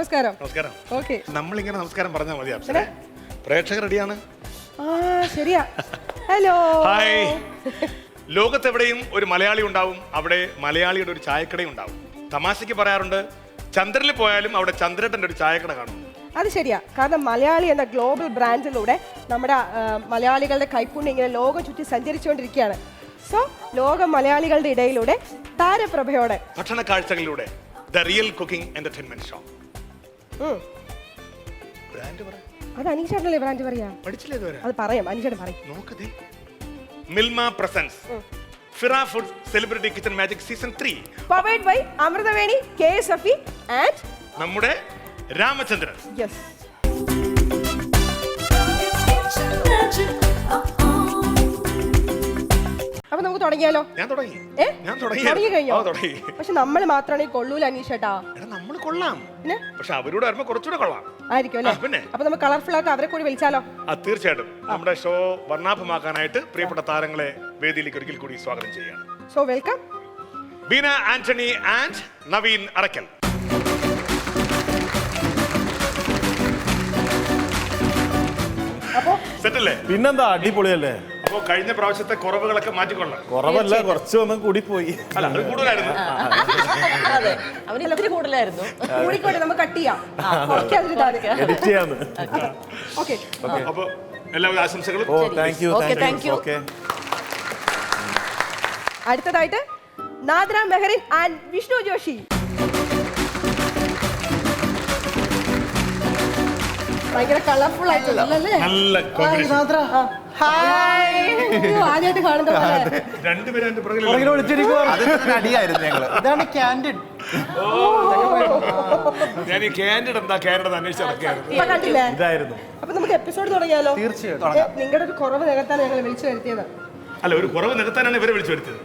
നമസ്കാരം. നമസ്കാരം. ഓക്കെ, നമ്മളിങ്ങനെ നമസ്കാരം പറഞ്ഞാൽ മതി. അപ്സര, പ്രേക്ഷകർ റെഡിയാണ്. ശരിയാ. ഹലോ. ഹായ്. ലോകത്തെവിടെയും ഒരു മലയാളി ഉണ്ടാവും, അവിടെ മലയാളിയുടെ ഒരു ചായക്കടയും ഉണ്ടാവും. തമാശയ്ക്ക് പറയാറുണ്ട്, ചന്ദ്രനിൽ പോയാലും അവിടെ ചന്ദ്രേട്ടൻ്റെ ഒരു ചായക്കട കാണും. അത് ശരിയാ. കാരണം മലയാളി എന്ന ഗ്ലോബൽ ബ്രാൻഡിലൂടെ നമ്മുടെ മലയാളികളുടെ കൈപ്പുണ്യം ഇങ്ങനെ ലോകം ചുറ്റി സഞ്ചരിച്ചുകൊണ്ടിരിക്കുകയാണ്. സോ ലോക മലയാളികളുടെ ഇടയിലൂടെ താരപ്രഭയോടെ ഭക്ഷണ കാഴ്ചകളിലൂടെ the real cooking entertainment show. Brand പറ. അത് അനീഷേട്ടനല്ലേ ബ്രാൻഡ് പറയാ? പഠിച്ചില്ലേ ഇതുവരെ? അത് പറയാം, അനീഷേട്ടൻ പറയും. നോക്കതേ. മിൽമ പ്രസൻസ് ഫിറ foods celebrity kitchen magic season 3 powered by Amruthaveni, KSFE and നമ്മുടെ രാമചന്ദ്രൻ. യെസ്. അപ്പൊ നമുക്ക് തുടങ്ങിയാലോ? ഞാൻ തുടങ്ങി. തുടങ്ങി കഴിഞ്ഞോ? പക്ഷെ നമ്മൾ മാത്രമാണ് കൊള്ളൂല അനീഷേട്ടാ. നമ്മൾ കൊള്ളാം, പിന്നെ പക്ഷെ അവരോട് വരുമ്പോ കുറച്ചുകൂടെ കൊള്ളാം ആയിരിക്കും അല്ലേ? പിന്നെ അപ്പൊ നമുക്ക് കളർഫുൾ ആക്കി അവരെ കൂടി വിളിച്ചാലോ? തീർച്ചയായിട്ടും. നമ്മുടെ ഷോ വർണ്ണാഭമാക്കാനായിട്ട് പ്രിയപ്പെട്ട താരങ്ങളെ വേദിയിലേക്ക് ഒരിക്കൽ കൂടി സ്വാഗതം ചെയ്യുകയാണ്. So welcome Beena Antony and Naveen Arakkal. അപ്പോ സെറ്റല്ലേ? പിന്നെന്താ, അടിപൊളിയല്ലേ? അപ്പോ കഴിഞ്ഞ പ്രാവശ്യത്തെ കുറവുകളൊക്കെ മാറ്റിക്കൊള്ളാം. കുറവല്ല, കുറച്ച് ഒന്നും കൂടി പോയി. അല്ല, അത് കൂടുതലായിരുന്നു. അവന് കൂടുതലായിരുന്നു. കൂടിക്കോട്ടെ, നമുക്ക് കട്ട് ചെയ്യാം. എഡിറ്റ് ചെയ്യാന്ന്. ഓക്കെ, അപ്പൊ എല്ലാവിധ ആശംസകളും. ഓ, താങ്ക് യു. ഓക്കെ. അടുത്തതായിട്ട് നാദ്ര മെഹറിൻ ആൻഡ് വിഷ്ണു ജോഷി. ഭയങ്കര കളർഫുൾ ആയിട്ടുള്ളല്ലേ? നല്ല കോമ്പിനേഷൻ. ആദ്യമായിട്ട് കാണുന്ന പോലെ രണ്ടുപേരും എന്റെ പുറകിൽ അടിയായിരുന്നു ഞങ്ങള്. ഇതാണ് ക്യാൻഡിഡ്. ഞാൻ ഈ കാൻഡിഡ് എന്താ കാൻഡിഡ് അന്വേഷിച്ച് നടക്കുകയായിരുന്നു. ഇപ്പൊ കണ്ടില്ലേ? ഇതായിരുന്നു. അപ്പൊ നമുക്ക് എപ്പിസോഡ് തുടങ്ങിയാലോ? തീർച്ചയായിട്ടും. നിങ്ങളുടെ ഒരു കുറവ് നികത്താൻ ഞങ്ങൾ വിളിച്ചു വരുത്തിയത്. അല്ല, ഒരു കുറവ് നികത്താനാണ് ഇവരെ വിളിച്ചു വരുത്തിയത്.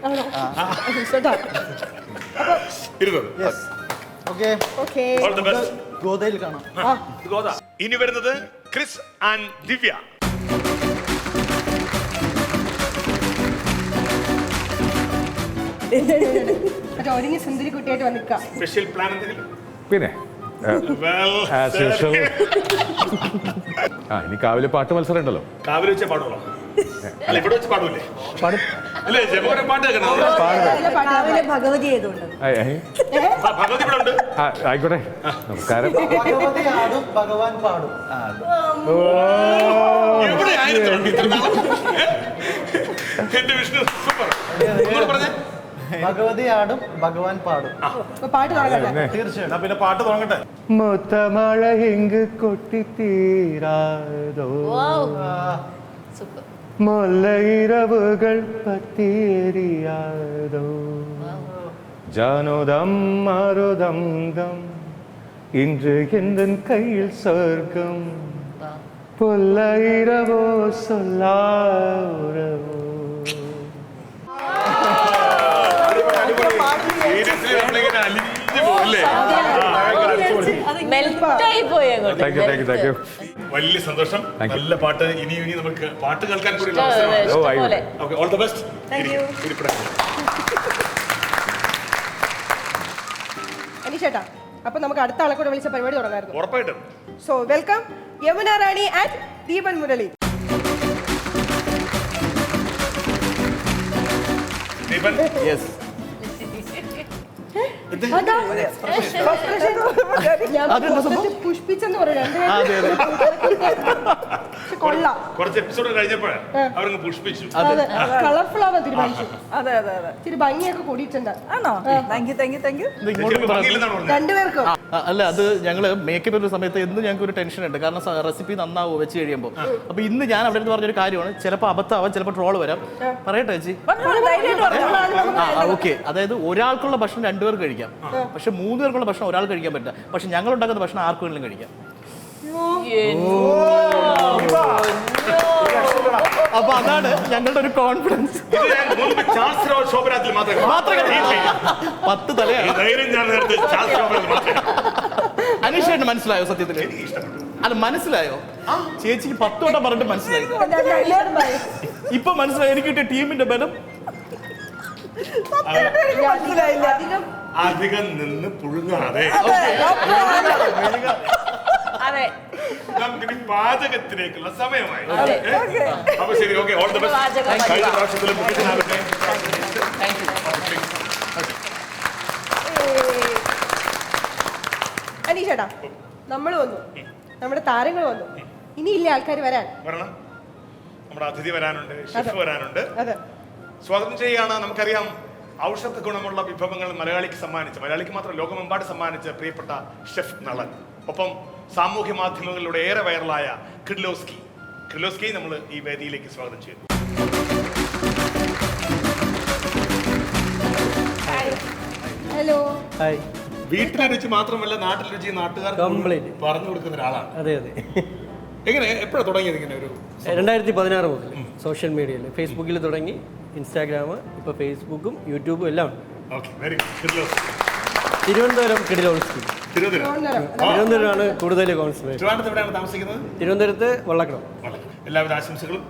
ഗോദയിൽ കാണാം. ഇനി വരുന്നത് ക്രിസ് ആൻഡ് ദിവ്യ. ഒരുങ്ങി സുന്ദരി കുട്ടിയായിട്ട് വന്നിക്കാം. സ്പെഷ്യൽ പ്ലാൻ എന്തെങ്കിലും? പിന്നെ ഇനി കാവിലെ പാട്ട് മത്സരം ഉണ്ടല്ലോ. കാവിലെ വെച്ച പാടുള്ളൂ. അല്ല, ഇവിടെ വെച്ച് പാടൂല്ലേ? പാടും. അല്ലേ, ജമോനെ പാട്ട് കേൾക്കണം. ഭഗവതി ആയതുകൊണ്ട് ഭഗവതി ഇവിടെ ഉണ്ട്. ആയിക്കോട്ടെ, നമസ്കാരം. ഭഗവാൻ പാടും. എവിടെയായിരുന്നു ഇത്ര നാളും? എന്റെ വിഷ്ണു സൂപ്പർ. പറഞ്ഞേ. ഭഗവതി ആടും, ഭഗവാൻ പാടും. പാട്ട് തുടങ്ങട്ടെ? തീർച്ചയായിട്ടും. പിന്നെ പാട്ട് തുടങ്ങട്ടെ. മൊത്തമഴ എങ്ക് കൊട്ടിത്തീരാതോ, മുല്ലയിരവുകൾ പത്തിയെരിയാതോ, ജാനുദം മറുദം ദം ഇன்று എന്തൻ കയ്യിൽ സ്വർഗം, പുല്ലയിരവോ സൊല്ലാരവോ. വലിയ സന്തോഷം. നല്ല പാട്ട്. ഇനി നമുക്ക് പാട്ട് കേൾക്കാൻ കൂടി ഓൾ ദി ബെസ്റ്റ്. അനീഷേട്ടാ, അപ്പൊ നമുക്ക് അടുത്ത ആളെ കൂടെ വിളിച്ച പരിപാടി തുടങ്ങായിരുന്നു. ഉറപ്പായിട്ടും. So welcome Yamuna Rani and Deepan Murali. Deepan. Yes. പുഷ്പിച്ചെന്ന് പറയും. കൊള്ളാം. കുറച്ച് എപ്പിസോഡ് കഴിഞ്ഞപ്പോഴാണ് അവരങ്ങ് പുഷ്പിച്ചു. കളർഫുൾ ആവാൻ തീരുമാനിച്ചു. അതെ, ഇച്ചിരി ഭംഗിയൊക്കെ കൂടിയിട്ടുണ്ട്. ആണോ? Thank you. രണ്ടുപേർക്കും. അല്ല, അത് ഞങ്ങള് മേക്കപ്പ് ചെയ്യുന്ന സമയത്ത് എന്നും ഞങ്ങൾക്ക് ഒരു ടെൻഷൻ ഉണ്ട്. കാരണം റെസിപ്പി നന്നാവും വെച്ച് കഴിയുമ്പോൾ. അപ്പൊ ഇന്ന് ഞാൻ അവിടെ നിന്ന് പറഞ്ഞൊരു കാര്യമാണ്, ചിലപ്പോൾ അബദ്ധമാവാം, ചിലപ്പോൾ ട്രോള് വരാം. പറയട്ടെ ചേച്ചി? ഓക്കെ. അതായത് ഒരാൾക്കുള്ള ഭക്ഷണം രണ്ടുപേർക്ക് കഴിക്കാം, പക്ഷെ 3 പേർക്കുള്ള ഭക്ഷണം ഒരാൾ കഴിക്കാൻ പറ്റില്ല. പക്ഷെ ഞങ്ങൾ ഉണ്ടാക്കുന്ന ഭക്ഷണം ആർക്കും വേണമെങ്കിലും കഴിക്കാം. അപ്പൊ അതാണ് ഞങ്ങളുടെ ഒരു കോൺഫിഡൻസ്. 10 തലയാണ്. അനീഷേട്ടന് മനസ്സിലായോ? സത്യത്തില് അല്ല, മനസ്സിലായോ? ചേച്ചിക്ക് 10 വട്ടം പറഞ്ഞിട്ട് മനസ്സിലായി. ഇപ്പൊ മനസ്സിലായി എനിക്ക് കിട്ടിയ ടീമിന്റെ ബലം. അധികം നിന്ന് പുഴുങ്ങാതെ അതെ നമുക്കിനി പാചകത്തിലേക്കുള്ള സമയമായി. അതെ. അപ്പൊ ശരി, ഓക്കെ, ഓൾ ദി ബെസ്റ്റ്. പാചകം കഴിഞ്ഞ പ്രാവശ്യത്തിലും മികച്ചതാകട്ടെ. അനീഷേട്ടാ, നമ്മൾ വന്നു, നമ്മുടെ താരങ്ങൾ വന്നു, ഇനിയില്ല ആൾക്കാർ വരാൻ. വരണം. നമ്മുടെ അതിഥി വരാനുണ്ട്, ഷെഫ് വരാനുണ്ട്. അതെ, സ്വാഗതം ചെയ്യുകയാണ്. നമുക്കറിയാം ഔഷധ ഗുണമുള്ള വിഭവങ്ങൾ മലയാളിക്ക് സമ്മാനിച്ച്, മലയാളിക്ക് മാത്രം ലോകമെമ്പാട് സമ്മാനിച്ച പ്രിയപ്പെട്ട ഷെഫ് നളൻ, ഒപ്പം സാമൂഹ്യ മാധ്യമങ്ങളിലൂടെ ഏറെ വൈറലായ ക്രിലോസ്കി നമ്മൾ ഈ വേദിയിലേക്ക് സ്വാഗതം ചെയ്യുന്നു. ഹലോ. ഹായ്. വീട്ടിലെ രുചി മാത്രമല്ല, നാട്ടിലെ രുചി നാട്ടുകാർക്ക് Complete. പറഞ്ഞു കൊടുക്കുന്ന ഒരാളാണ്. അതെ അതെ. എങ്ങനെ, എപ്പോഴാണ് തുടങ്ങിയത് ഇങ്ങനെ ഒരു? 2016 മുതൽ സോഷ്യൽ മീഡിയയിൽ ഫേസ്ബുക്കിൽ തുടങ്ങി, ഇൻസ്റ്റാഗ്രാം, ഇപ്പോൾ ഫേസ്ബുക്കും യൂട്യൂബും എല്ലാം ഉണ്ട്. Okay, very good. തിരുവനന്തപുരം കിടിലോൾസ്കി. തിരുവനന്തപുരമാണ് കൂടുതൽ കോൺസെൻട്രേറ്റ്. ട്രിവാൻഡ്രത്ത് എവിടെയാണ് താമസിക്കുന്നത്? തിരുവനന്തപുരത്ത് വള്ളക്കണം. എല്ലാവിധ ആശംസകളും.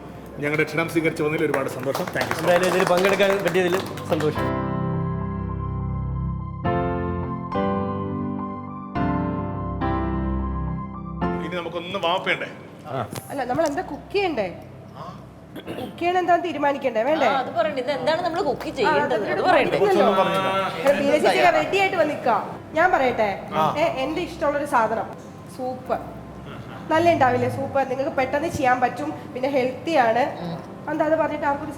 ഞങ്ങളുടെ ക്ഷണം സ്വീകരിച്ചു വന്നതിൽ ഒരുപാട് സന്തോഷം. Thank you. എന്തായാലും ഇതിൽ പങ്കെടുക്കാൻ പറ്റിയതിൽ സന്തോഷം. ഇനി നമുക്കൊന്ന് വാപ്പേണ്ടേ? അല്ല, നമ്മൾ എന്താ കുക്ക് ചെയ്യണ്ടേ? കുക്ക് ചെയ്യണം എന്താന്ന് തീരുമാനിക്കണ്ടേ? വേണ്ടേ? അത് പറയണ്ടേ, ഇത് എന്താണ് നമ്മൾ കുക്ക് ചെയ്യേണ്ടത് അത് പറയണ്ടേ. റെഡി ആയിട്ട് വന്നിക്കാം. ഞാൻ പറയട്ടെ, എന്റെ ഇഷ്ടമുള്ളൊരു സാധനം സൂപ്പ്. നല്ല ഉണ്ടാവില്ലേ സൂപ്പ്? നിങ്ങൾക്ക് പെട്ടെന്ന് ചെയ്യാൻ പറ്റും, പിന്നെ ഹെൽത്തി ആണ്. എന്താ അത് പറഞ്ഞിട്ട് ആർക്കൊരു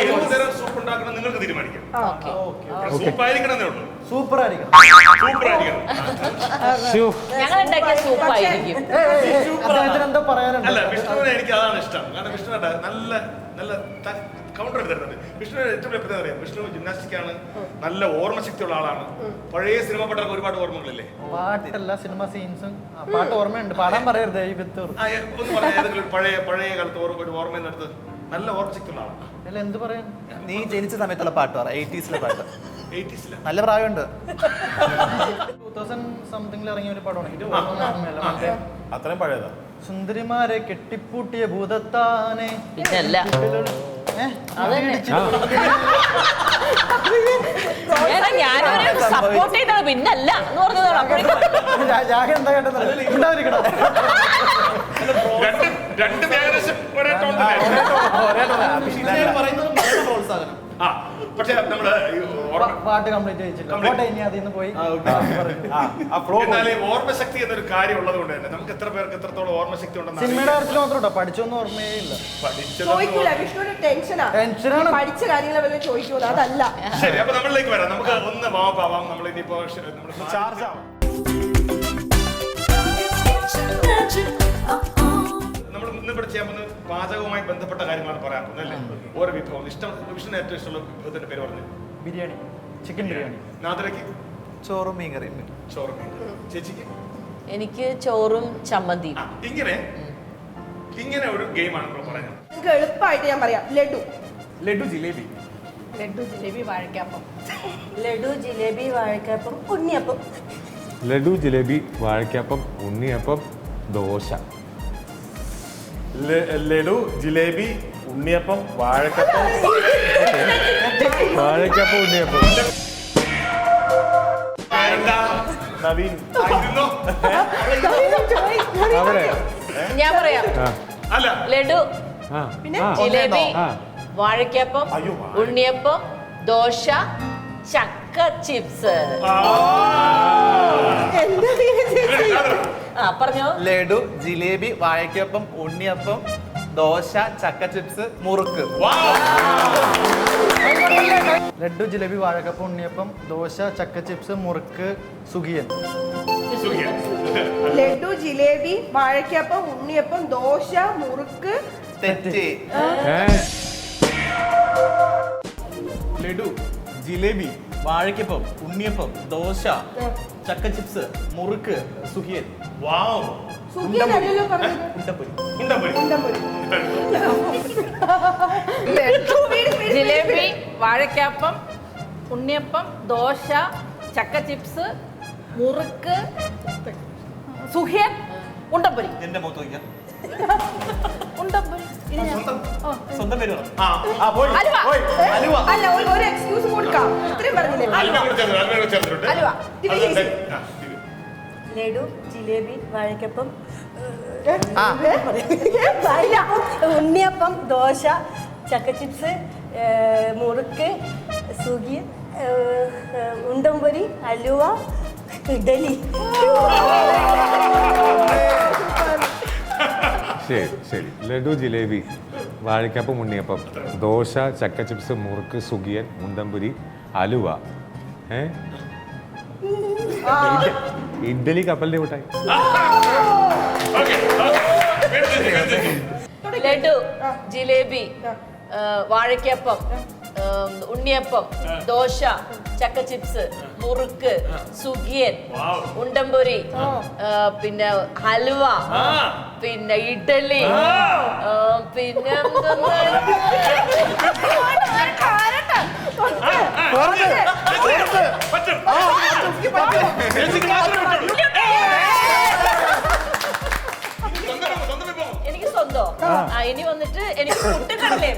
ഏതുതരം സൂപ്പ് ഉണ്ടാക്കണം നിങ്ങൾക്ക് തീരുമാനിക്കാം. സൂപ്പ് ആയിരിക്കണമെന്നേ ഉള്ളൂ. സൂപ്പർ ആയിരിക്കും. സൂപ്പർ ആയിരിക്കണം. ഞങ്ങൾ ഉണ്ടാക്കിയ സൂപ്പായിരിക്കും. അദ്ദേഹത്തിന് എന്തോ പറയാനുണ്ട്. അല്ല, വിഷ്ണുവിനെ എനിക്ക് അതാണ് ഇഷ്ടം. കാരണം വിഷ്ണു നല്ല നല്ല കൗണ്ടർ എടുത്തിട്ടുണ്ട്. വിഷ്ണുവിന് ഏറ്റവും വലിയ പ്രത്യേകത അറിയാം, വിഷ്ണു ജിംനാസ്റ്റിക് ആണ്, നല്ല ഓർമ്മശക്തിയുള്ള ആളാണ്. പഴയ സിനിമ പാട്ടൊക്കെ ഒരുപാട് ഓർമ്മകളില്ലേ? പാട്ടല്ല, സിനിമ സീൻസും പാട്ട് ഓർമ്മയുണ്ട്. പാടാൻ പറയരുത് ഈ വിത്ത്. ഒന്ന് പറയാം, ഏതെങ്കിലും ഒരു പഴയ കാലത്ത് ഒരു ഓർമ്മ എടുത്ത്. നല്ല ഓർമ്മശക്തിയുള്ള ആളാണ്. അല്ല, എന്ത് പറയാൻ? നീ ജനിച്ച സമയത്തുള്ള പാട്ട് പറ. 80s പാട്ട്. 80s നല്ല പ്രായമുണ്ട്. 2000 സംതിങ്ങിൽ ഇറങ്ങിയ ഒരു പടമാണ്. അത്രയും പഴയതാ. സുന്ദരിമാരെ കെട്ടിപ്പൂട്ടിയ ഭൂതത്താനെ. പിന്നല്ല ഞാനൊരു സപ്പോർട്ട് ചെയ്തത് പിന്നല്ല എന്ന് പറഞ്ഞതാണ്. അപ്പോഴേക്കും എന്താ കേട്ടത്? ഉണ്ടായിരിക്കണം. രണ്ട് ഏകദേശം ഒരേ ടോൺ പ്രോത്സാഹനം. ആ, പക്ഷേ നമ്മള് പാട്ട് കംപ്ലീറ്റ് ചെയ്യിച്ചില്ല. പോട്ടെ, ഇനി അതിൽ നിന്ന് പോയി. എന്നാൽ ഈ ഓർമ്മശക്തി എന്നൊരു കാര്യം ഉള്ളത് കൊണ്ട് തന്നെ നമുക്ക് എത്ര പേർക്ക് എത്രത്തോളം ഓർമ്മശക്തി ഉണ്ടെന്ന് സിനിമയുടെ കാര്യത്തിൽ മാത്രം കേട്ടോ, പഠിച്ചൊന്നും ഓർമ്മയേ ഇല്ല. ചോദിക്കൂല. വിഷ്ണുവിന് ടെൻഷനാണ്. പഠിച്ച കാര്യങ്ങളെ വല്ല ചോദിക്കൂല. അതല്ല. ശരി, അപ്പൊ നമ്മളിലേക്ക് വരാം. നമുക്ക് ഒന്ന് മാവാം. നമ്മൾ ഇനിയിപ്പോ ചാർജ് ആവാം. നമ്മൾ ഇന്ന് ഇവിടെ ചെയ്യാൻ പോകുന്നത് പാചകവുമായി ബന്ധപ്പെട്ട കാര്യങ്ങളാണ് പറയാൻ പോകുന്നത് അല്ലേ? ഓരോ വിഭവം ഇഷ്ടം. വിഷ്ണുവിന് ഏറ്റവും ഇഷ്ടമുള്ള വിഭവത്തിന്റെ പേര് പറഞ്ഞു. ബിരിയാണി, ചിക്കൻ ബിരിയാണി. നാദരയ്ക്ക് ചോറും മീൻകറിയും. ചോറ്. ചേച്ചിക്ക്? എനിക്ക് ചോറും ചമ്മന്തിയും. ഇങ്ങനെ ഒരു ഗെയിമാണ് നമ്മൾ പറയുന്നത്. നിങ്ങൾക്ക് എളുപ്പമായിട്ട് ഞാൻ പറയാം. ലഡു, ജിലേബി, വാഴക്കാപ്പം. ലഡു, ജിലേബി, വാഴക്കാപ്പം, ഉണ്ണിയപ്പം. ലഡു, ജിലേബി, വാഴയ്ക്കപ്പം, ഉണ്ണിയപ്പം, ദോശ. ലഡു, ജിലേബി, ഉണ്ണിയപ്പം, വാഴക്കപ്പം. വാഴയ്ക്കപ്പം, ഉണ്ണിയപ്പം. നവീൻ. അവിടെ ഞാൻ പറയാം. അല്ല, ലഡു, ആ ജിലേബി, ആ വാഴക്കാപ്പം, ഉണ്ണിയപ്പം, ദോശ, ചക്ക ചിപ്സ്. ആ പറഞ്ഞോ. ലഡു, ജിലേബി, വാഴയ്ക്കപ്പം, ഉണ്ണിയപ്പം, ദോശ, ചക്ക ചിപ്സ്, മുറുക്ക്. ലഡു, ജിലേബി, വാഴക്കപ്പം, ഉണ്ണിയപ്പം, ദോശ, ചക്ക ചിപ്സ്, മുറുക്ക്, സുഖിയൻ. ലഡു, ജിലേബി, വാഴയ്ക്കപ്പം, ഉണ്ണിയപ്പം, ദോശ, മുറുക്ക്. തെറ്റ്. ലഡു, ജിലേബി, വാഴയ്ക്കപ്പം, ഉണ്ണിയപ്പം, ദോശ, ചക്ക ചിപ്സ്, മുറുക്ക്, സുഖിയൻ. വാവ്. സുഖിയനല്ലല്ലോ പറഞ്ഞത്. ഉണ്ടപ്പൊരി. ഉണ്ടംപൊരി. ജിലേബി, വാഴക്കാപ്പം, ഉണ്ണിയപ്പം, ദോശ, ചക്ക ചിപ്സ്, മുറുക്ക്, സുഖിയൻ, ഉണ്ടപ്പൊരി. എന്റെ മുഖത്ത് വയ്ക്കാം. ഉണ്ടപ്പൊരി. സ്വന്തം പേര് പറ. ആ പോയി അലുവ. പോയി അലുവ. അല്ല ഒരു എക്സ്ക്യൂസ് കൊടുക്കാം. ഇത്രയും പറഞ്ഞില്ലേ? അൽവയോട് ചേർത്തിട്ടുണ്ട് അലുവ. ദിവ്യ ചേച്ചി. ലഡു ജിലേബി വാഴക്കപ്പം ആ. ഉണ്ണിയപ്പം ദോശ ചക്ക ചിപ്സ് മുറുക്ക് സുഗിയൻ ഉണ്ടംപൊരി അലുവ ഇഡലി. ശരി ശരി. ലഡു ജിലേബി വാഴയ്ക്കപ്പം ഉണ്ണിയപ്പം ദോശ ചക്ക ചിപ്സ് മുറുക്ക് സുഗിയൻ മുണ്ടമ്പുരി അലുവ ഇഡ്ഡലി കപ്പലിന്റെ മിഠായി. ലഡു ജിലേബി വാഴയ്ക്കപ്പം ഉണ്ണിയപ്പം ദോശ ചക്ക ചിപ്സ് മുറുക്ക് സുഗിയൻ ഉണ്ടംപൊരി പിന്നെ ഹലുവ പിന്നെ ഇഡലി പിന്നെ എനിക്ക് സ്വന്തം ഇനി വന്നിട്ട് എനിക്ക് പുട്ടുകടലേ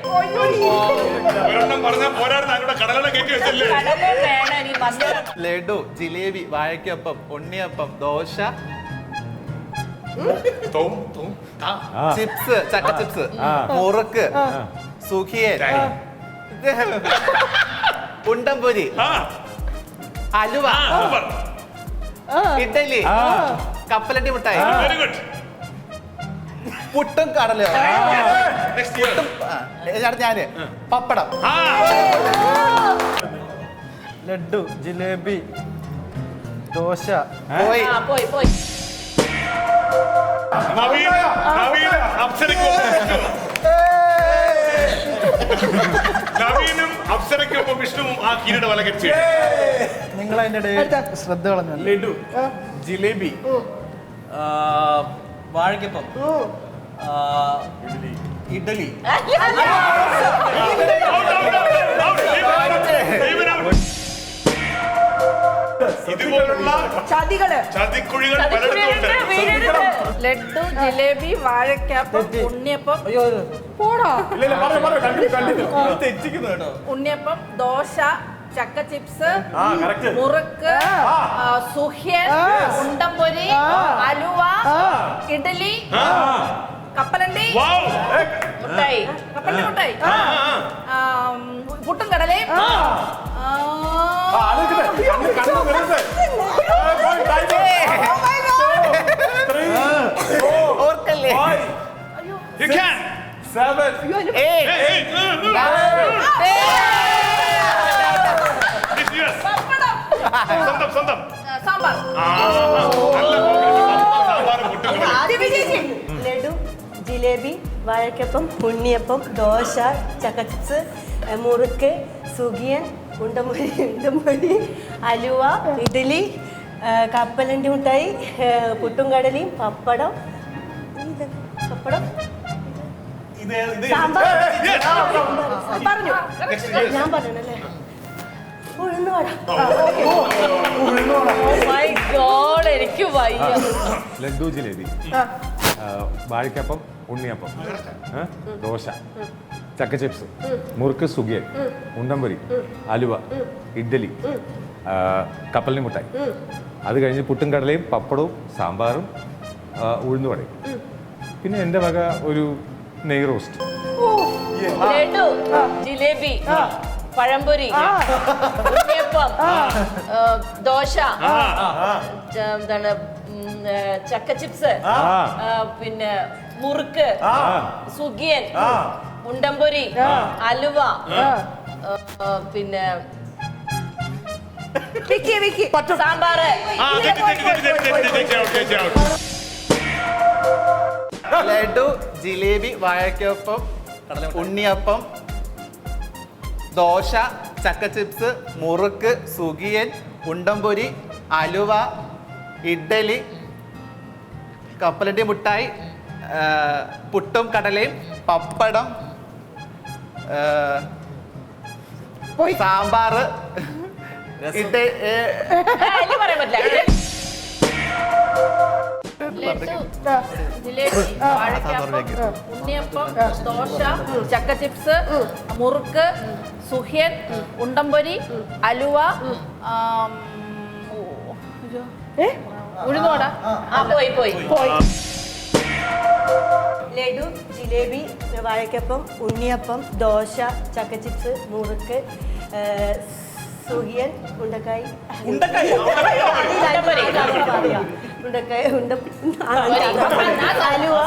കടലേ വേണം ഇനി വന്ന് ലഡു ജിലേബി വാഴയ്ക്കപ്പം ഉണ്ണിയപ്പം ദോശ ചിപ്സ് ചക്ക ചിപ്സ് മുറുക്ക് സുഖിയൻ ഉണ്ടംപൊരി അലുവ ഇഡലി കപ്പലണ്ടി മിഠായി പുട്ടും കടലോ ഞാന് പപ്പടം ലഡു ജിലേബി ദോശ പോയി പോയി പോയി നവീനും അപ്സരയ്ക്കൊപ്പം വിഷ്ണുവും ആ കിരീട വല കെട്ടി. നിങ്ങൾ അതിന്റെ ഇടയിൽ ശ്രദ്ധ കളഞ്ഞു. ലഡു ജിലേബി വാഴയ്ക്കപ്പം ഇഡലി ഇതുപോലുള്ള ചതികള് ചതിക്കുഴികൾ പലയിടത്തുണ്ട്. ലഡു ജിലേബി വാഴയ്ക്കപ്പം ഉണ്ണിയപ്പം പോടാ. തെറ്റിക്കുന്നു കേട്ടോ. ഉണ്ണിയപ്പം ദോശ ചക്ക ചിപ്സ് മുറുക്ക് സുഹ്യൻ ഉണ്ടംപൊരി അലുവ ഇഡലി കപ്പലണ്ടി മുട്ടായി കപ്പലണ്ടി മുട്ടായി പുട്ടും കടലയും ഓർക്കല്ലേ You can. 7 സ്വന്തം സ്വന്തം സാമ്പാർ ലഡു ജിലേബി വാഴക്കപ്പം ഉണ്ണിയപ്പം ദോശ ചക്ക ചിപ്സ് മുറുക്ക് സുഗിയൻ ഉണ്ടംപൊരി അലുവ ഇഡലി കപ്പലണ്ടി മിഠായി പുട്ടും കടലയും പപ്പടം സാമ്പാർ പറഞ്ഞു ഞാൻ പറഞ്ഞല്ലേ ഉഴുന്നുവട. മൈ ഗോഡ് എനിക്ക് വയ്യ. ലഡു ജിലേബി വാഴയ്ക്കപ്പം ഉണ്ണിയപ്പം ദോശ ചക്ക ചിപ്സ് മുറുക്ക് സുഗിയൻ ഉണ്ടംപൊരി അലുവ ഇഡ്ഡലി കപ്പലിന് മുട്ടായി അത് കഴിഞ്ഞ് പുട്ടും കടലയും പപ്പടവും സാമ്പാറും ഉഴുന്നുവടയും പിന്നെ എൻ്റെ വക ഒരു നെയ് റോസ്റ്റ്. ലഡു ജിലേബി പഴംപൊരി ഉണ്ണിയപ്പം ദോശ എന്താണ് ചക്ക ചിപ്സ് പിന്നെ മുറുക്ക് സുഗിയൻ ഉണ്ടംപൊരി അലുവ പിന്നെ സാമ്പാറ് ലഡു ജിലേബി വാഴയ്ക്കപ്പം ഉണ്ണിയപ്പം ദോശ ചക്ക ചിപ്സ് മുറുക്ക് സുഗിയൻ ഉണ്ടംപൊരി അലുവ ഇഡ്ഡലി കപ്പലണ്ടി മുട്ടായി പുട്ടും കടലയും പപ്പടം സാമ്പാറ് പറയാൻ പറ്റില്ല. ജിലേബി വാഴയ്ക്കാപ്പം ഉണ്ണിയപ്പം ദോശ ചക്ക ചിപ്സ് മുറുക്ക് സുഹ്യൻ ഉണ്ടംപൊരി അലുവ ഉഴുന്നുവട പോയി ലഡു ജിലേബി വാഴക്കപ്പം ഉണ്ണിയപ്പം ദോശ ചക്ക ചിപ്സ് മുറുക്ക് സുഹിയൻ ഉണ്ടക്കായി ഉണ്ടക്കായി അലുവ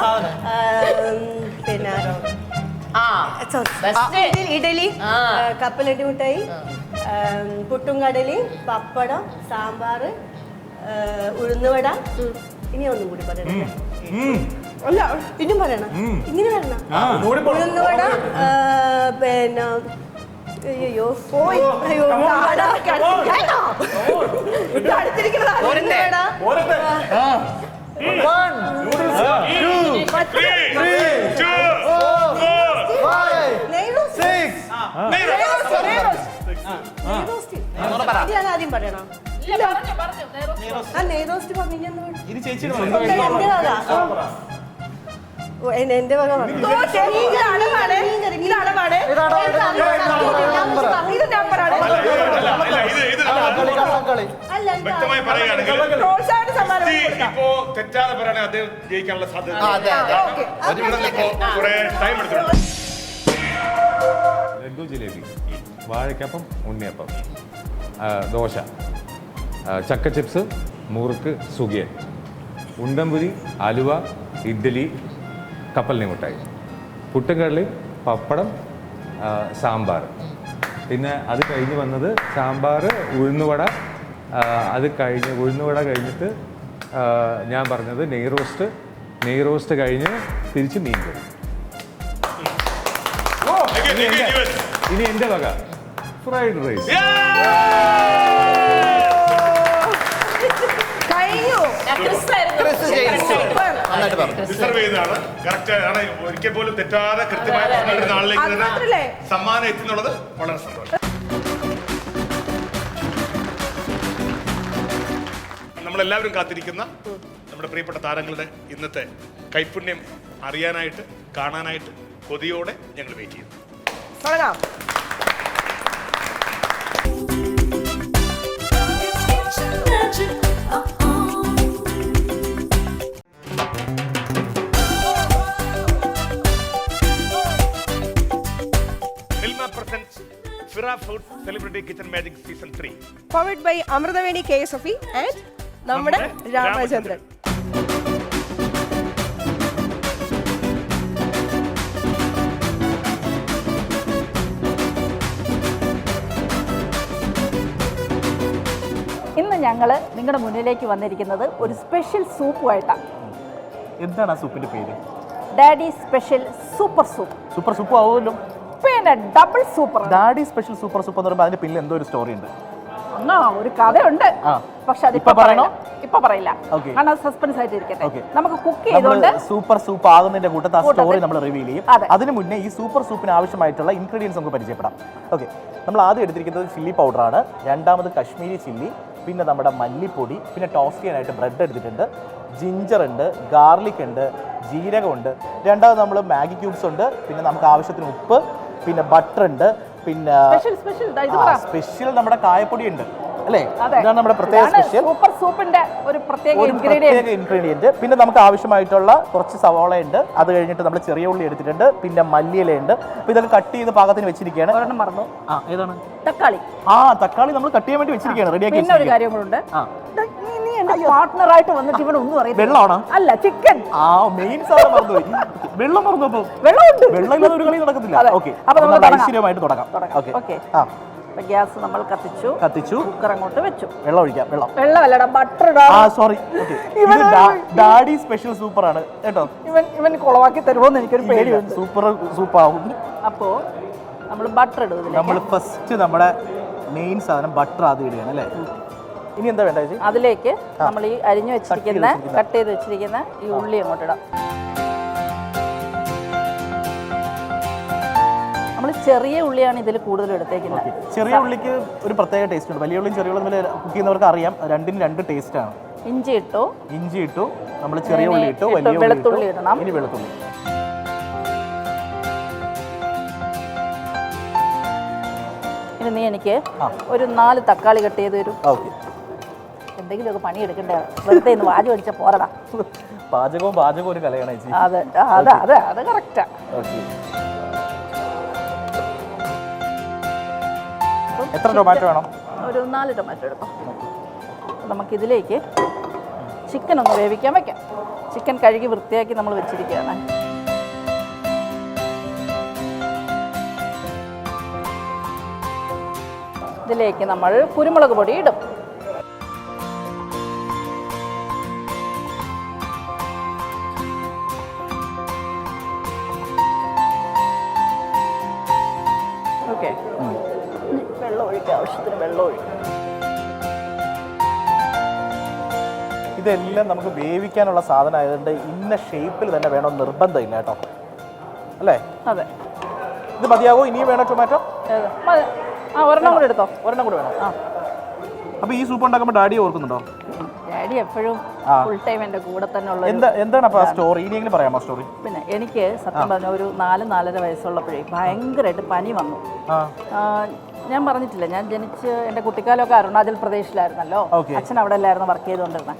പിന്നെ ഇഡലി കപ്പലണ്ടി മിഠായി പുട്ടും കടലി പപ്പടം സാമ്പാർ ഉഴുന്നുവട ഇനി ഒന്നും കൂടി പറയണേ അല്ല ഇനിയും പറയണം ഇങ്ങനെ വരണം ഉഴുന്നുവട പിന്നെ അയ്യോ പോയി അയ്യോ ആദ്യം പറയണം നെയ്റോസ്റ്റ് പറഞ്ഞു എന്റെ വക വ്യക്തമായി പറയുകയാണെങ്കിൽ ഇപ്പോ തെറ്റാതെ പറയണേ അദ്ദേഹം ജയിക്കാനുള്ള സാധ്യത കുറെ ടൈം എടുത്തിട്ടുണ്ട്. ലഡു ജിലേബി വാഴയ്ക്കപ്പം ഉണ്ണിയപ്പം ദോശ ചക്ക ചിപ്സ് മുറുക്ക് സുഗിയൻ ഉണ്ടംപുരി അലുവ ഇഡ്ഡലി കപ്പലിനെ മിഠായി പുട്ടുംകടലി പപ്പടം സാമ്പാർ പിന്നെ അത് കഴിഞ്ഞ് വന്നത് സാമ്പാർ ഉഴുന്നുവട അത് കഴിഞ്ഞ് ഉഴുന്നുവട കഴിഞ്ഞിട്ട് ഞാൻ പറഞ്ഞത് നെയ് റോസ്റ്റ് കഴിഞ്ഞ് തിരിച്ച് മീൻ കറി ഇനി എൻ്റെ വക ഫ്രൈഡ് റൈസ് ഡിസർവ് ചെയ്തതാണ് കറക്റ്റ് ആണ്. ഒരിക്കൽ പോലും തെറ്റാതെ കൃത്യമായി പറഞ്ഞിരുന്ന ആളിലേക്ക് തന്നെ സമ്മാനം എത്തുന്നുള്ളത് വളരെ സന്തോഷം. നമ്മളെല്ലാവരും കാത്തിരിക്കുന്ന നമ്മുടെ പ്രിയപ്പെട്ട താരങ്ങളുടെ ഇന്നത്തെ കൈപുണ്യം അറിയാനായിട്ട് കാണാനായിട്ട് കൊതിയോടെ ഞങ്ങൾ വെയിറ്റ് ചെയ്യുന്നു. Fira Food Celebrity Kitchen Magic Season 3 powered by Amradaveni KSFE and നമ്മുടെ രാമചന്ദ്രൻ. ഇന്ന് ഞങ്ങൾ നിങ്ങളുടെ മുന്നിലേക്ക് വന്നിരിക്കുന്നത് ഒരു സ്പെഷ്യൽ സൂപ്പുമായിട്ടാണ്. എന്താണ് ആ സൂപ്പിന്റെ പേര്? Daddy special super soup. Super soup ആവുമല്ലോ. പിന്നെ double super. Daddy special super soup എന്ന് പറയുമ്പോൾ അതിന്റെ പിന്നിൽ എന്തോ ഒരു സ്റ്റോറി ഉണ്ട്. ഒരു കഥയുണ്ട്, പക്ഷെ അതിപ്പോ പറയണോ? ഇപ്പൊ പറയില്ല, Okay. കാരണം സസ്പെൻസ് ആയിട്ട് ഇരിക്കട്ടെ. Okay. നമുക്ക് കുക്ക് ചെയ്തുകൊണ്ട് സൂപ്പർ സൂപ്പ് ആകുന്നതിന്റെ കൂട്ടത്തിൽ ആ സ്റ്റോറി നമ്മൾ റിവീൽ ചെയ്യും. അതിന് മുന്നേ ഈ സൂപ്പർ സൂപ്പിന് ആവശ്യമായിട്ടുള്ള ഇൻഗ്രീഡിയൻസ് നമുക്ക് പരിചയപ്പെടാം. ഓക്കെ, നമ്മൾ ആദ്യം എടുത്തിരിക്കുന്നത് ചില്ലി പൗഡറാണ്, രണ്ടാമത് കശ്മീരി ചില്ലി, പിന്നെ നമ്മുടെ മല്ലിപ്പൊടി, പിന്നെ ടോസ്റ്റ് ചെയ്യാനായിട്ട് ബ്രെഡ് എടുത്തിട്ടുണ്ട്, ജിഞ്ചർ ഉണ്ട്, ഗാർലിക് ഉണ്ട്, ജീരകമുണ്ട്, രണ്ടാമത് നമ്മൾ മാഗി ക്യൂബ്സ് ഉണ്ട്, പിന്നെ നമുക്ക് ആവശ്യത്തിന് ഉപ്പ്, പിന്നെ ബട്ടർ ഉണ്ട്, പിന്നെ സ്പെഷ്യൽ നമ്മുടെ കായപ്പൊടി ഉണ്ട് അല്ലേ? ഇതാണ് നമ്മുടെ പ്രത്യേക സ്പെഷ്യൽ സൂപ്പർ സൂപ്പിന്റെ ഒരു പ്രത്യേക ഇൻഗ്രീഡിയന്റ്. പിന്നെ നമുക്ക് ആവശ്യമായിട്ടുള്ള കുറച്ച് സവാള ഉണ്ട്, അത് കഴിഞ്ഞിട്ട് നമ്മൾ ചെറിയ ഉള്ളി എടുത്തിട്ടുണ്ട്, പിന്നെ മല്ലിയില ഉണ്ട്. അപ്പൊ ഇതൊക്കെ കട്ട് ചെയ്ത് പാകത്തിന് വെച്ചിരിക്കുകയാണ്. ഒരെണ്ണം മറന്നു. ഏതാണ്? തക്കാളി. തക്കാളി നമ്മൾ കട്ട് ചെയ്യാൻ വേണ്ടി വെച്ചിരിക്കുകയാണ്, റെഡിയാക്കി. പിന്നെ ഒരു കാര്യം കൂടെ പാർട്ട്ണറായിട്ട് വന്നിട്ട് ഇവിടെ ഒന്നും അറിയില്ല. വെള്ളമാണോ? അല്ല, ചിക്കൻ. മെയിൻ സാധനം മറന്നുപോയി. വെള്ളം മറന്നപ്പോ വെള്ളമുണ്ട്. വെള്ളമില്ലാതെ ഒരു കളി നടക്കത്തില്ല. ഓക്കെ, അപ്പൊ നമുക്ക് ഐശ്വര്യമായിട്ട് തുടങ്ങാം. ഓക്കെ, ഗ്യാസ് നമ്മൾ കത്തിച്ചു, കുക്കർ അങ്ങോട്ട് വെച്ചു. വെള്ളം ഒഴിക്കാം. വെള്ളമല്ലടാ, ബട്ടർ ഇടാ. സോറി, ഡാഡി സ്പെഷ്യൽ സൂപ്പർ ആണ് കേട്ടോ. ഇവൻ കുളവാക്കി തരുമോന്ന് എനിക്കൊരു പേടിയുണ്ട്. സൂപ്പർ സൂപ്പാവും. അപ്പോ നമ്മൾ ബട്ടർ ഇടും. നമ്മൾ ഫസ്റ്റ് നമ്മുടെ മെയിൻ സാധനം ബട്ടർ ആദ്യം ഇടുകയാണ് അല്ലേ? ഇനി എന്താ വേണ്ട? അതിലേക്ക് നമ്മൾ ഈ അരിഞ്ഞു വെച്ചിരിക്കുന്ന കട്ട് ചെയ്ത് വെച്ചിരിക്കുന്ന ഈ ഉള്ളി അങ്ങോട്ട് ഇടാം. നമ്മൾ ചെറിയ ഉള്ളിയാണ് ഇതിൽ കൂടുതൽ എടുത്തേക്കുന്നത്. ചെറിയ ഉള്ളിക്ക് ഒരു പ്രത്യേക ടേസ്റ്റ് ഉണ്ട്. വലിയ ഉള്ളിയും ചെറിയ ഉള്ളിയും തമ്മിൽ കുക്ക് ചെയ്യുന്നവർക്ക് അറിയാം, രണ്ടിനും രണ്ട് ടേസ്റ്റ് ആണ്. ഇഞ്ചി ഇട്ടു, ഇഞ്ചി ഇട്ടു, നമ്മൾ ചെറിയ ഉള്ളി ഇട്ടു, ഇനി വലിയ ഉള്ളി വെളുത്തുള്ളി ഇട്ടു. ഇടണം. ഇനി വെളുത്തുള്ളി. ഇനി നീ എനിക്ക് ഒരു 4 തക്കാളി കട്ട് ചെയ്ത് തരൂ. ഓക്കെ. എന്തെങ്കിലുമൊക്കെ പണി എടുക്കണ്ടേ, വെറുതെ ഇന്ന് വാജ് അടിച്ച പോരടാ. പാചകവും ഒരു കലയാണ് ചേച്ചി. അതെ അതെ അതെ അത് കറക്റ്റാ. ഓക്കെ. എത്ര ടൊമാറ്റോ വേണം? ഒരു 4 ടൊമാറ്റോ എടുക്കാം. നമുക്കിതിലേക്ക് ചിക്കൻ ഒന്ന് വേവിക്കാൻ വെക്കാം. ചിക്കൻ കഴുകി വൃത്തിയാക്കി നമ്മൾ വെച്ചിരിക്കുകയാണ്. ഇതിലേക്ക് നമ്മൾ കുരുമുളക് പൊടി ഇടും. ഓക്കെ, വെള്ളം ഒഴിക്കുക, ആവശ്യത്തിന് വെള്ളം ഒഴിക്കുക. ഇതെല്ലാം നമുക്ക് വേവിക്കാനുള്ള സാധനം ആയതുകൊണ്ട് ഇന്ന ഷേപ്പിൽ തന്നെ വേണമെന്ന് നിർബന്ധമില്ല കേട്ടോ, അല്ലേ? അതെ. ഇത് മതിയാകോ? ഇനിയും വേണോ ടൊമാറ്റോ? ഒരെണ്ണം കൂടെ എടുത്തോ. ഒരെണ്ണം കൂടെ വേണം. അപ്പോൾ ഈ സൂപ്പ് ഉണ്ടാക്കുമ്പോൾ ഡാഡി ഓർക്കുന്നുണ്ടോ? ഡാഡി എപ്പോഴും ഫുൾ ടൈം എൻ്റെ കൂടെ തന്നെ ഉള്ള. എന്താണ് അപ്പോൾ ആ സ്റ്റോറി? ഇനിയെങ്കിലും പറയാമോ സ്റ്റോറി? പിന്നെ എനിക്ക് സത്യം പറഞ്ഞ ഒരു 4-4.5 വയസ്സുള്ളപ്പോഴേ ഭയങ്കരമായിട്ട് പനി വന്നു. ഞാൻ പറഞ്ഞിട്ടില്ല, ഞാൻ ജനിച്ച് എൻ്റെ കുട്ടിക്കാലമൊക്കെ അരുണാചൽ പ്രദേശിലായിരുന്നല്ലോ. അച്ഛൻ അവിടെ അല്ലായിരുന്നു വർക്ക് ചെയ്തുകൊണ്ടിരുന്നത്.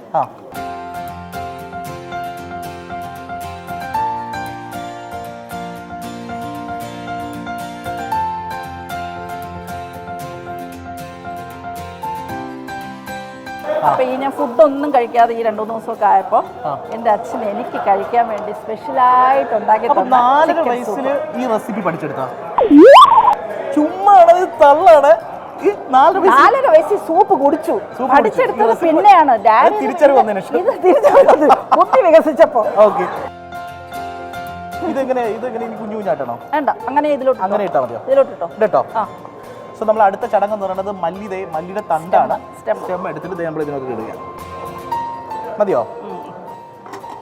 അപ്പൊ ഈ ഞാൻ ഫുഡൊന്നും കഴിക്കാതെ ഈ 2-3 ദിവസമൊക്കെ ആയപ്പോൾ എൻ്റെ അച്ഛൻ എനിക്ക് കഴിക്കാൻ വേണ്ടി സ്പെഷ്യലായിട്ട് ഉണ്ടാക്കി തന്ന 4 വയസ്സിൽ ഈ റെസിപ്പി പഠിച്ചെടുത്താ? ചുമ്മാണ്, തള്ളാണ്. 4 വയസ്സിൽ സൂപ്പ് കുടിച്ചു പഠിച്ചെടുത്തത്. പിന്നെയാണ് തിരിച്ചറിവ് വന്നതിന് ശേഷം ഇത് തിരിച്ചറിവ് ബുദ്ധി വികസിച്ചപ്പോ. ഓക്കെ. ഇതെങ്ങനെ കുഞ്ഞു കുഞ്ഞായിട്ടാണോ? വേണ്ട, അങ്ങനെ ഇതിലോട്ട് ഇട്ടാ മതിയോ? ഇതിലോട്ട് ഇട്ടോ കേട്ടോ. സോ നമ്മൾ അടുത്ത ചടങ്ങ് എന്ന് പറയുന്നത് മല്ലിയുടെ തണ്ടാണ്. സ്റ്റെം എടുത്തിട്ട് നമ്മൾ ഇതിനകത്ത് ഇടുക. മതിയോ?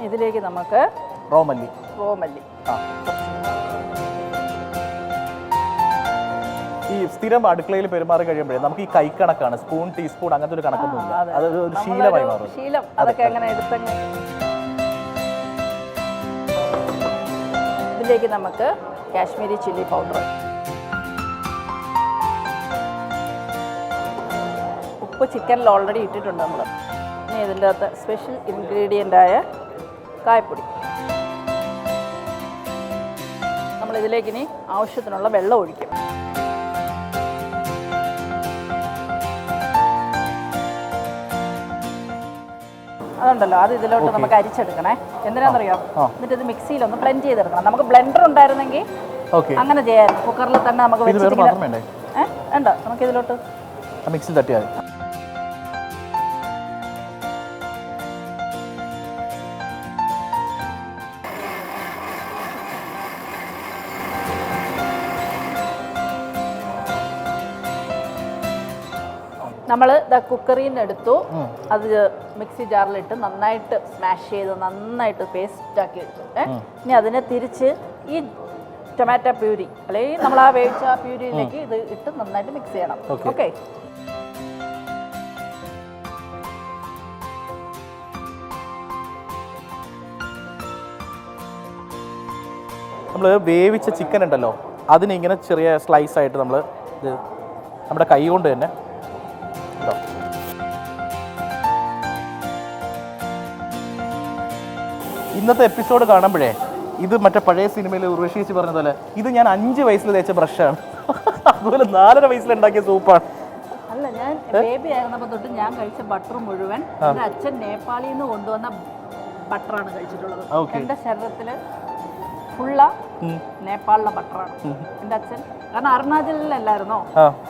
ഇതിലേക്ക് നമുക്ക് റോ മല്ലി. ഈ സ്ഥിരം അടുക്കളയിൽ പെരുമാറി കഴിയുമ്പോഴേ നമുക്ക് ഈ കൈക്കണക്കാണ്, സ്പൂൺ ടീസ്പൂൺ അങ്ങനത്തെ ഒരു കണക്കൊന്നുമില്ല. അതൊരു ശീലമായി മാറും. ശീലം അതൊക്കെ അങ്ങനെ എടുത്തങ്ങ്. ഇതിലേക്ക് നമുക്ക് കാശ്മീരി ചില്ലി പൗഡർ, ഉപ്പ് ചിക്കനിൽ ഓൾറെഡി ഇട്ടിട്ടുണ്ട് നമ്മൾ. ഇനി ഇതിൻ്റെ അകത്ത് സ്പെഷ്യൽ ഇൻഗ്രീഡിയൻ്റായ കായപ്പൊടി. നമ്മളിതിലേക്ക് ഇനി ആവശ്യത്തിനുള്ള വെള്ളം ഒഴിക്കും. അതുണ്ടല്ലോ, അത് ഇതിലോട്ട് നമുക്ക് അരിച്ചെടുക്കണേ. എന്തിനാണെന്നറിയോ? എന്നിട്ട് ഇത് മിക്സിയിലൊന്ന് ബ്ലെൻഡ് ചെയ്തെടുക്കണം. നമുക്ക് ബ്ലെൻഡർ ഉണ്ടായിരുന്നെങ്കിൽ അങ്ങനെ ചെയ്യാം. കുക്കറിൽ തന്നെ നമുക്ക് വെച്ചിട്ട് വേണ്ട, നമുക്ക് ഇതിലോട്ട് മിക്സിയിൽ തട്ടിയാൽ മതി. നമ്മൾ കുക്കറിൽ നിന്ന് എടുത്തു, അത് മിക്സി ജാറിലിട്ട് നന്നായിട്ട് സ്മാഷ് ചെയ്ത് നന്നായിട്ട് പേസ്റ്റ് ആക്കി എടുത്തു. ഇനി അതിനെ തിരിച്ച് ഈ ടൊമാറ്റോ പ്യൂരി അല്ലെങ്കിൽ നമ്മൾ ആ വേവിച്ച പ്യൂരിയിലേക്ക് ഇത് ഇട്ട് നന്നായിട്ട് മിക്സ് ചെയ്യണം. ഓക്കെ. നമ്മൾ വേവിച്ച ചിക്കൻ ഉണ്ടല്ലോ, അതിനെ ഇങ്ങനെ ചെറിയ സ്ലൈസ് ആയിട്ട് നമ്മൾ ഇത് നമ്മുടെ കൈ കൊണ്ട് തന്നെ ഇന്നത്തെ എപ്പിസോഡ് കാണുമ്പോഴേ ഇത് മറ്റേ പഴയ സിനിമയിൽ ഉർവശി ചേച്ചി പറഞ്ഞതുപോലെ ഇത് ഞാൻ 5 വയസ്സിൽ തേച്ച ബ്രഷാണ്, അതുപോലെ 4.5 വയസ്സിലുണ്ടാക്കിയ സൂപ്പാണ്. അല്ല, ഞാൻ ബേബി ആയിരുന്നപ്പോൾ തൊട്ട് ഞാൻ കഴിച്ച ബട്ടർ മുഴുവൻ എൻ്റെ അച്ഛൻ നേപ്പാളിൽ നിന്ന് കൊണ്ടുവന്ന ബട്ടറാണ് കഴിച്ചിട്ടുള്ളത്. എൻ്റെ ശരീരത്തിൽ ഫുള്ള നേപ്പാളിലെ ബട്ടറാണ് എൻ്റെ അച്ഛൻ. കാരണം അരുണാചലിലല്ലായിരുന്നോ,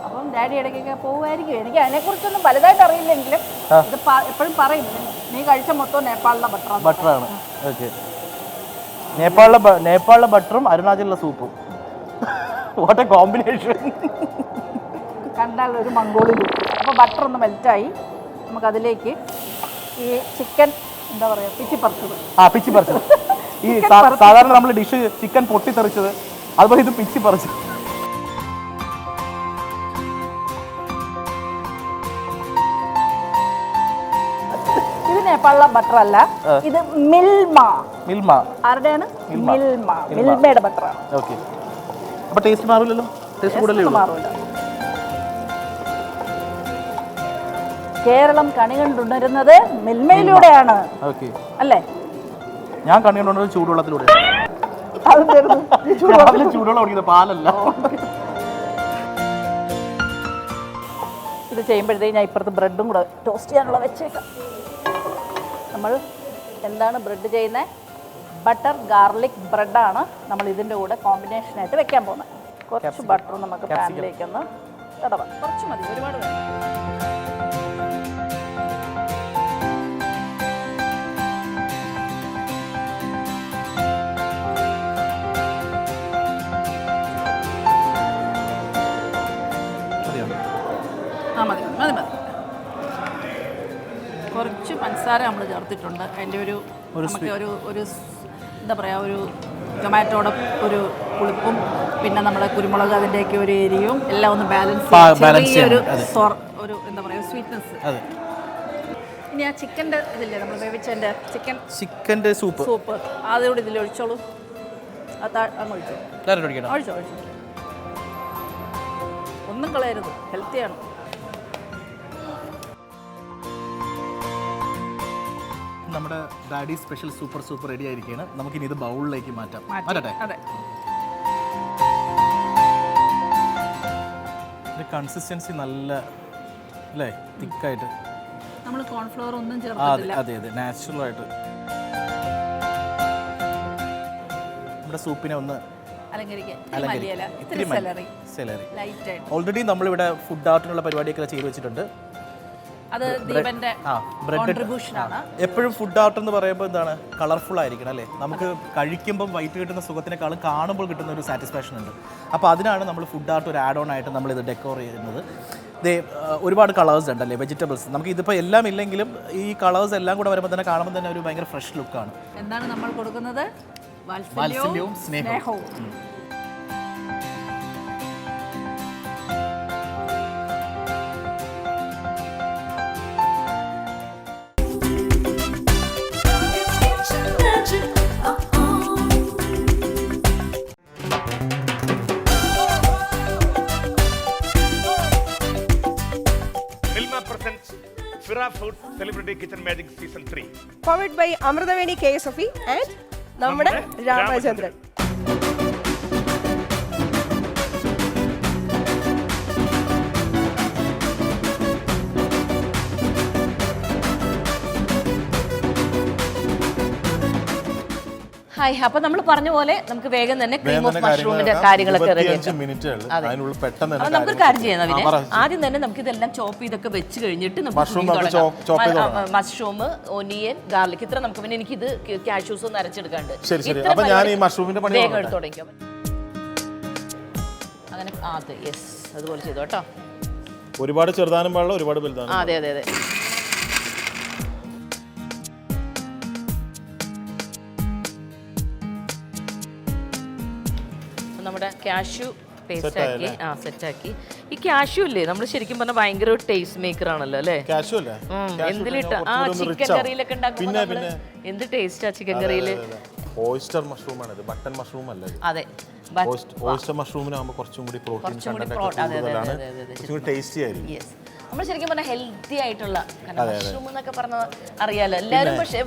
അപ്പം ഡാഡി ഇടയ്ക്കൊക്കെ പോകുമായിരിക്കും. എനിക്ക് അതിനെക്കുറിച്ചൊന്നും വലുതായിട്ട് അറിയില്ലെങ്കിലും ഇത് എപ്പോഴും പറയും, നീ കഴിച്ച മൊത്തം നേപ്പാളിലെ ബട്ടറാണ്. ഓക്കെ. നേപ്പാളിലെ ബട്ടറും അരുണാചലിലെ സൂപ്പും, വാട്ട് എ കോമ്പിനേഷൻ. കണ്ടാൽ ഒരു മംഗോളി ലുക്ക്. അപ്പോൾ ബട്ടർ ഒന്ന് മെൽറ്റായി, നമുക്കതിലേക്ക് ഈ ചിക്കൻ എന്താ പറയുക പിച്ചിപ്പറിച്ചത്. ഈ സാധാരണ നമ്മൾ ഡിഷ് ചിക്കൻ പൊട്ടിത്തെറിച്ചത്, അതുപോലെ ഇത് പിച്ചിപ്പറിച്ചത്. നേപ്പാളിലെ ബട്ടർ അല്ല, ഇത് മിൽമ. മിൽമ. ആരുടെയാണ്? മിൽമ. മിൽമയുടെ ബട്ടറാണ്. ഓക്കെ. അപ്പോൾ ടേസ്റ്റ് മാറില്ലല്ലോ? ടേസ്റ്റ് കൂടുതലേ മാറില്ല. കേരളം കണി കണ്ടുണരുന്നത് മിൽമയിലൂടെയാണ്. ഓക്കെ. അല്ലേ? ഞാൻ കണി കണ്ടുകൊണ്ടത് ചൂടുവെള്ളത്തിലൂടെ. ചൂടുവെള്ളം കുടിക്കുന്നത്, പാലല്ല. ഇത് ചെയ്യുമ്പോഴത്തേക്ക് ഞാൻ ഇപ്പുറത്ത് ബ്രെഡും കൂടെ ടോസ്റ്റ് ചെയ്യാനുള്ള വെച്ചേക്കാം. നമ്മൾ എന്താണ് ബ്രെഡ് ചെയ്യുന്നത്? ബട്ടർ ഗാർലിക് ബ്രെഡാണ് നമ്മൾ ഇതിൻ്റെ കൂടെ കോമ്പിനേഷനായിട്ട് വെക്കാൻ പോകുന്നത്. കുറച്ച് ബട്ടർ നമുക്ക് പാനിലേക്കൊന്ന് ഇടവാം. കുറച്ച് മതി, ഒരുപാട് വേണം. മതി മതി മതി. കുറച്ച് പഞ്ചസാര നമ്മൾ ചേർത്തിട്ടുണ്ട്. അതിൻ്റെ ഒരു നമുക്ക് ഒരു എന്താ പറയുക, ഒരു ടൊമാറ്റോയുടെ ഒരു പുളിപ്പും പിന്നെ നമ്മുടെ കുരുമുളക് അതിൻ്റെയൊക്കെ ഒരു എരിയും എല്ലാം ഒന്ന് ബാലൻസ് ചെറിയൊരു ഒരു എന്താ പറയുക സ്വീറ്റ്നെസ്. ഇനി ആ ചിക്കൻ്റെ ഇതില്ലേ നമ്മൾ വേവിച്ചതിൻ്റെ ചിക്കൻ്റെ സൂപ്പ് അതുകൂടി ഇതിൽ ഒഴിച്ചോളൂ. അങ്ങ് ഒഴിച്ചോ. ഒന്നും കളയരുത്, ഹെൽത്തിയാണ്. നമ്മുടെ ഡാഡി സ്പെഷ്യൽ സൂപ്പർ റെഡി ആയിരിക്കുകയാണ്. നമുക്കിനി ഇത് ബൗളിലേക്ക് മാറ്റട്ടെ. അതെ. കൺസിസ്റ്റൻസി നല്ല അല്ലേ, തിക്കായിട്ട്. നമ്മൾ കോൺഫ്ലവർ ഒന്നും ചേർത്തിട്ടില്ല. അതെ നാച്ചുറൽ ആയിട്ട് നമ്മുടെ സൂപ്പിനെ ഒന്ന് ഓൾറെഡി നമ്മളിവിടെ ഫുഡ് ആർട്ടിനുള്ള പരിപാടിയൊക്കെ ചെയ്തു വെച്ചിട്ടുണ്ട്. അത് ദീപന്റെ കോൺട്രിബ്യൂഷനാണ്. എപ്പോഴും ഫുഡ് ആർട്ട് എന്ന് പറയുമ്പോൾ എന്താണ്, കളർഫുൾ ആയിരിക്കണം അല്ലേ? നമുക്ക് കഴിക്കുമ്പം വൈറ്റ് കിട്ടുന്ന സുഖത്തിനേക്കാളും കാണുമ്പോൾ കിട്ടുന്ന ഒരു സാറ്റിസ്ഫാക്ഷൻ ഉണ്ട്. അപ്പോൾ അതിനാണ് നമ്മൾ ഫുഡ് ആർട്ട് ഒരു ആഡ് ഓൺ ആയിട്ട് നമ്മളിത് ഡെക്കോർ ചെയ്യുന്നത്. ഒരുപാട് കളേഴ്സ് ഉണ്ടല്ലേ, വെജിറ്റബിൾസ്. നമുക്ക് ഇതിപ്പോൾ എല്ലാം ഇല്ലെങ്കിലും ഈ കളേഴ്സ് എല്ലാം കൂടെ വരുമ്പോൾ തന്നെ കാണുമ്പോൾ തന്നെ ഒരു ഭയങ്കര ഫ്രഷ് ലുക്കാണ്. എന്താണ് നമ്മൾ കൊടുക്കുന്നത്? വാത്സല്യവും സ്നേഹവും. Fira Foods Celebrity Kitchen Magic Season 3. Powered by Amritaveni KSFE and നമ്മുടെ രാമചന്ദ്രൻ. ഹായ്. അപ്പൊ നമ്മൾ പറഞ്ഞ പോലെ നമുക്ക് വേഗം തന്നെ ക്രീം ഓഫ് മഷ്റൂമിന്റെ കാര്യങ്ങളൊക്കെ നമുക്കൊരു കാര്യം ചെയ്യാം. അതിന് ആദ്യം തന്നെ നമുക്ക് ഇതെല്ലാം ചോപ്പ് ചെയ്തൊക്കെ വെച്ച് കഴിഞ്ഞിട്ട് മഷ്റൂം, ഒനിയൻ, ഗാർലിക് ഇത്ര നമുക്ക് പിന്നെ എനിക്ക് ഇത് കാഷ്യൂസ് ഒന്ന് അരച്ചെടുക്കാണ്ട് വേഗം എടുത്ത് തുടങ്ങിക്കോ. അങ്ങനെ യെസ് അതുപോലെ ചെയ്തോ കേട്ടോ. ഒരുപാട് ചെറുതാനും പാടില്ല, ഒരുപാട് വലുതാനും. അതെ. നമ്മുടെ കാഷ്യൂ പേസ്റ്റ് ആക്കി സെറ്റാക്കി. ഈ കാഷ്യൂ ഇല്ലേ, നമ്മൾ ശരിക്കും പറഞ്ഞാൽ ഭയങ്കര ഒരു ടേസ്റ്റ് മേക്കർ ആണല്ലോ അല്ലേ? എന്തിലിട്ട ചിക്കൻ കറിയിലൊക്കെ ഉണ്ടാക്കുമ്പോൾ എന്ത് ടേസ്റ്റാ ചിക്കൻ കറിയിൽ. ഓയിസ്റ്റർ മഷ്റൂം ആണ് ഇത്, ബട്ടൺ മഷ്റൂം അല്ല. അതെ, ഓയിസ്റ്റർ മഷ്റൂമിനാകുമ്പോൾ കുറച്ചും കൂടി പ്രോട്ടീൻ കണ്ടന്റ് കൂടുതലാണ്, കുറച്ചും കൂടി ടേസ്റ്റി ആയിരിക്കും. നമ്മൾ ശരിക്കും പറഞ്ഞാൽ ഹെൽത്തി ആയിട്ടുള്ള മഷ്റൂം എന്നൊക്കെ പറഞ്ഞാൽ അറിയാലോ എല്ലാവരും. പക്ഷേ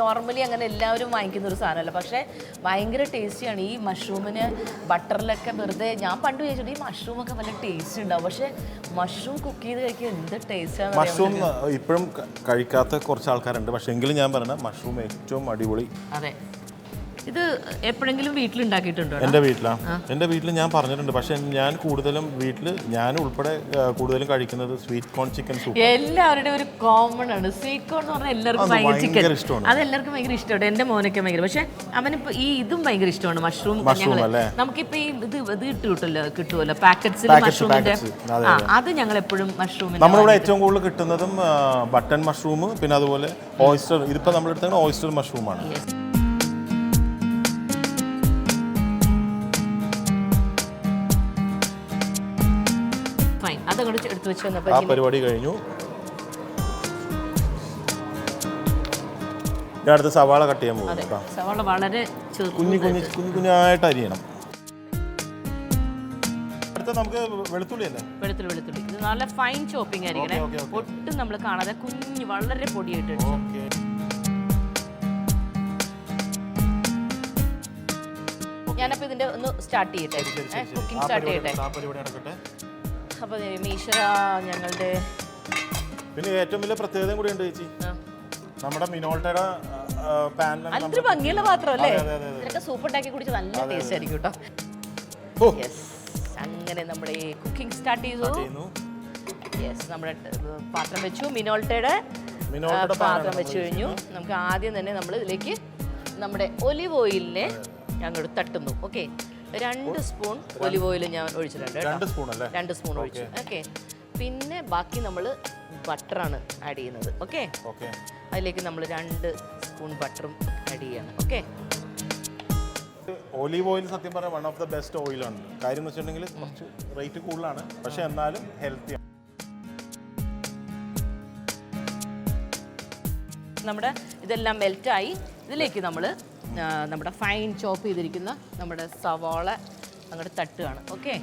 നോർമലി അങ്ങനെ എല്ലാവരും വാങ്ങിക്കുന്ന ഒരു സാധനമല്ല, പക്ഷേ ഭയങ്കര ടേസ്റ്റിയാണ് ഈ മഷ്റൂമിന്. ബട്ടറിലൊക്കെ വെറുതെ ഞാൻ പണ്ട് വിചാരിച്ചിട്ട് ഈ മഷ്റൂം ഒക്കെ നല്ല ടേസ്റ്റ് ഉണ്ടാവും, പക്ഷേ മഷ്റൂം കുക്ക് ചെയ്ത് കഴിക്കാൻ എന്ത് ടേസ്റ്റാണ്. മഷ്റൂം ഇപ്പോഴും കഴിക്കാത്ത കുറച്ച് ആൾക്കാരുണ്ട്, പക്ഷേ എങ്കിലും ഞാൻ പറഞ്ഞ മഷ്റൂം ഏറ്റവും അടിപൊളി. അതെ. ഇത് എപ്പോഴെങ്കിലും വീട്ടിലുണ്ടാക്കിയിട്ടുണ്ടോ? എൻ്റെ വീട്ടിൽ ഞാൻ പറഞ്ഞിട്ടുണ്ട്, പക്ഷെ ഞാൻ കൂടുതലും ഞാൻ ഉൾപ്പെടെ കൂടുതലും കഴിക്കുന്നത് സ്വീറ്റ് കോൺ ചിക്കൻ സൂപ്പ്. എല്ലാവരുടെയും ഒരു കോമൺ ആണ് സ്വീറ്റ് കോൺ എന്ന് പറഞ്ഞാൽ എല്ലാവർക്കും ഭയങ്കര ചിക്കൻ. അത് എല്ലാവർക്കും ഭയങ്കര ഇഷ്ടമാണ്. എൻ്റെ മോനൊക്കെ ഭയങ്കര. പക്ഷെ അവനിപ്പോ ഈ ഇതും ഭയങ്കര ഇഷ്ടമാണ് മഷ്റൂം. നമുക്കിപ്പോ ഈ ഇത് കിട്ടുമല്ലോ പാക്കറ്റ്സിൽ മഷ്റൂമിന്റെ, അത് ഞങ്ങൾ എപ്പോഴും മഷ്റൂമിന്. നമ്മളിവിടെ ഏറ്റവും കൂടുതൽ കിട്ടുന്നതും ബട്ടൺ മഷ്റൂം, പിന്നെ അതുപോലെ ഓയിസ്റ്റർ. ഇതിപ്പോ നമ്മളെടുത്ത ഓയിസ്റ്റർ മഷ്റൂമാണ്. അതങ്ങോട്ട് എടുത്തു വെച്ച് ആ പരിപാടി കഴിഞ്ഞു. ഞാൻ അടുത്ത് സവാള കട്ട് ചെയ്യാൻ പോകും അതെ കേട്ടോ. സവാള വളരെ കുഞ്ഞായിട്ട് അരിയണം. അടുത്ത നമുക്ക് വെളുത്തുള്ളി അല്ലേ? വെളുത്തുള്ളി ഇത് നല്ല ഫൈൻ ചോപ്പിംഗ് ആയിരിക്കണേ. ഒട്ടും നമ്മൾ കാണാതെ കുഞ്ഞ് വളരെ പൊടിയായിട്ട് ഇടിച്ചു. ഞാനപ്പോൾ ഇതിന്റെ ഒന്ന് സ്റ്റാർട്ട് ചെയ്യട്ടെ, കുക്കിംഗ് സ്റ്റാർട്ട് ചെയ്യട്ടെ. അപ്പോൾ മീശ്വര ഞങ്ങളുടെ പിന്നെ ഏറ്റവും വലിയ പ്രത്യേകത കൂടി ഉണ്ട് ചേച്ചി, നമ്മുടെ മിനോൾട്ടയുടെ പാനിൽ അതൊരു ഭംഗിയുള്ള പാത്രമല്ലേ? ഇതിലൊക്കെ സൂപ്പ് ഉണ്ടാക്കി കുടിച്ച് നല്ല ടേസ്റ്റ് ആയിരിക്കും കേട്ടോ. യെസ്, അങ്ങനെ നമ്മുടെ കുക്കിംഗ് സ്റ്റാർട്ട് ചെയ്തു. യെസ്, നമ്മുടെ പാത്രം വെച്ചു, മിനോൾട്ടയുടെ പാത്രം വെച്ച് കഴിഞ്ഞു. നമുക്ക് ആദ്യം തന്നെ നമ്മൾ ഇതിലേക്ക് നമ്മുടെ ഒലിവ് ഓയിലിനെ അങ്ങോട്ട് തട്ടുന്നു. ഓക്കെ, 2 സ്പൂൺ ഒലിവ് ഓയിൽ ഞാൻ ഒഴിച്ചിട്ടുണ്ട്. 2 സ്പൂൺ ഒഴിച്ചു. ഓക്കെ, പിന്നെ ബാക്കി നമ്മൾ ബട്ടറാണ് ആഡ് ചെയ്യുന്നത്. ഓക്കെ, അതിലേക്ക് നമ്മൾ 2 സ്പൂൺ ബട്ടറും ആഡ് ചെയ്യാണ്. ഓക്കെ, ഒലീവ് ഓയിൽ സത്യം പറഞ്ഞാൽ വൺ ഓഫ് ദ ബെസ്റ്റ് ഓയിലാണ്. കാര്യം എന്ന് വെച്ചിട്ടുണ്ടെങ്കിൽ കുറച്ച് റേറ്റ് കൂടുതലാണ്, പക്ഷെ എന്നാലും ഹെൽത്തിയാണ്. നമ്മുടെ ഇതെല്ലാം മെൽറ്റായി. ഇതിലേക്ക് നമ്മൾ നമ്മുടെ ഫൈൻ ചോപ്പ് ചെയ്തിരിക്കുന്ന നമ്മുടെ സവാള അങ്ങോട്ട് തട്ടുകയാണ്. ഓക്കെ,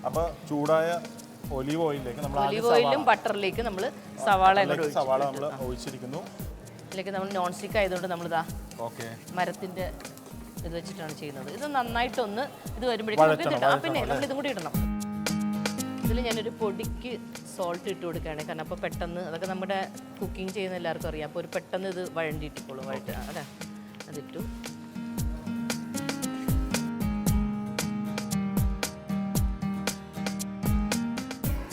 അപ്പോൾ ചൂടായ ഒലീവ് ഓയിലിലേക്ക് നമ്മൾ ഒലീവ് ഓയിലും ബട്ടറിലേക്ക് നമ്മൾ സവാള നമ്മൾ ഒഴിച്ചിരിക്കുന്നു. ഇതിലേക്ക് നമ്മൾ നോൺ സ്റ്റിക്ക് ആയതുകൊണ്ട് നമ്മളിതാ മരത്തിൻ്റെ ഇത് വെച്ചിട്ടാണ് ചെയ്യുന്നത്. ഇത് നന്നായിട്ടൊന്ന് ഇത് വരുമ്പോഴേക്കും പിന്നെ നമ്മൾ ഇതും കൂടി ഇടണം. ഇതിൽ ഞാനൊരു പൊടിക്ക് സോൾട്ട് ഇട്ട് കൊടുക്കുകയാണ്. കാരണം അപ്പോൾ പെട്ടെന്ന് അതൊക്കെ നമ്മുടെ കുക്കിംഗ് ചെയ്യുന്ന എല്ലാവർക്കും അറിയാം. അപ്പോൾ ഒരു പെട്ടെന്ന് ഇത് വഴണ്ടിയിട്ടിക്കോളും. അല്ലേ, അതിട്ടു.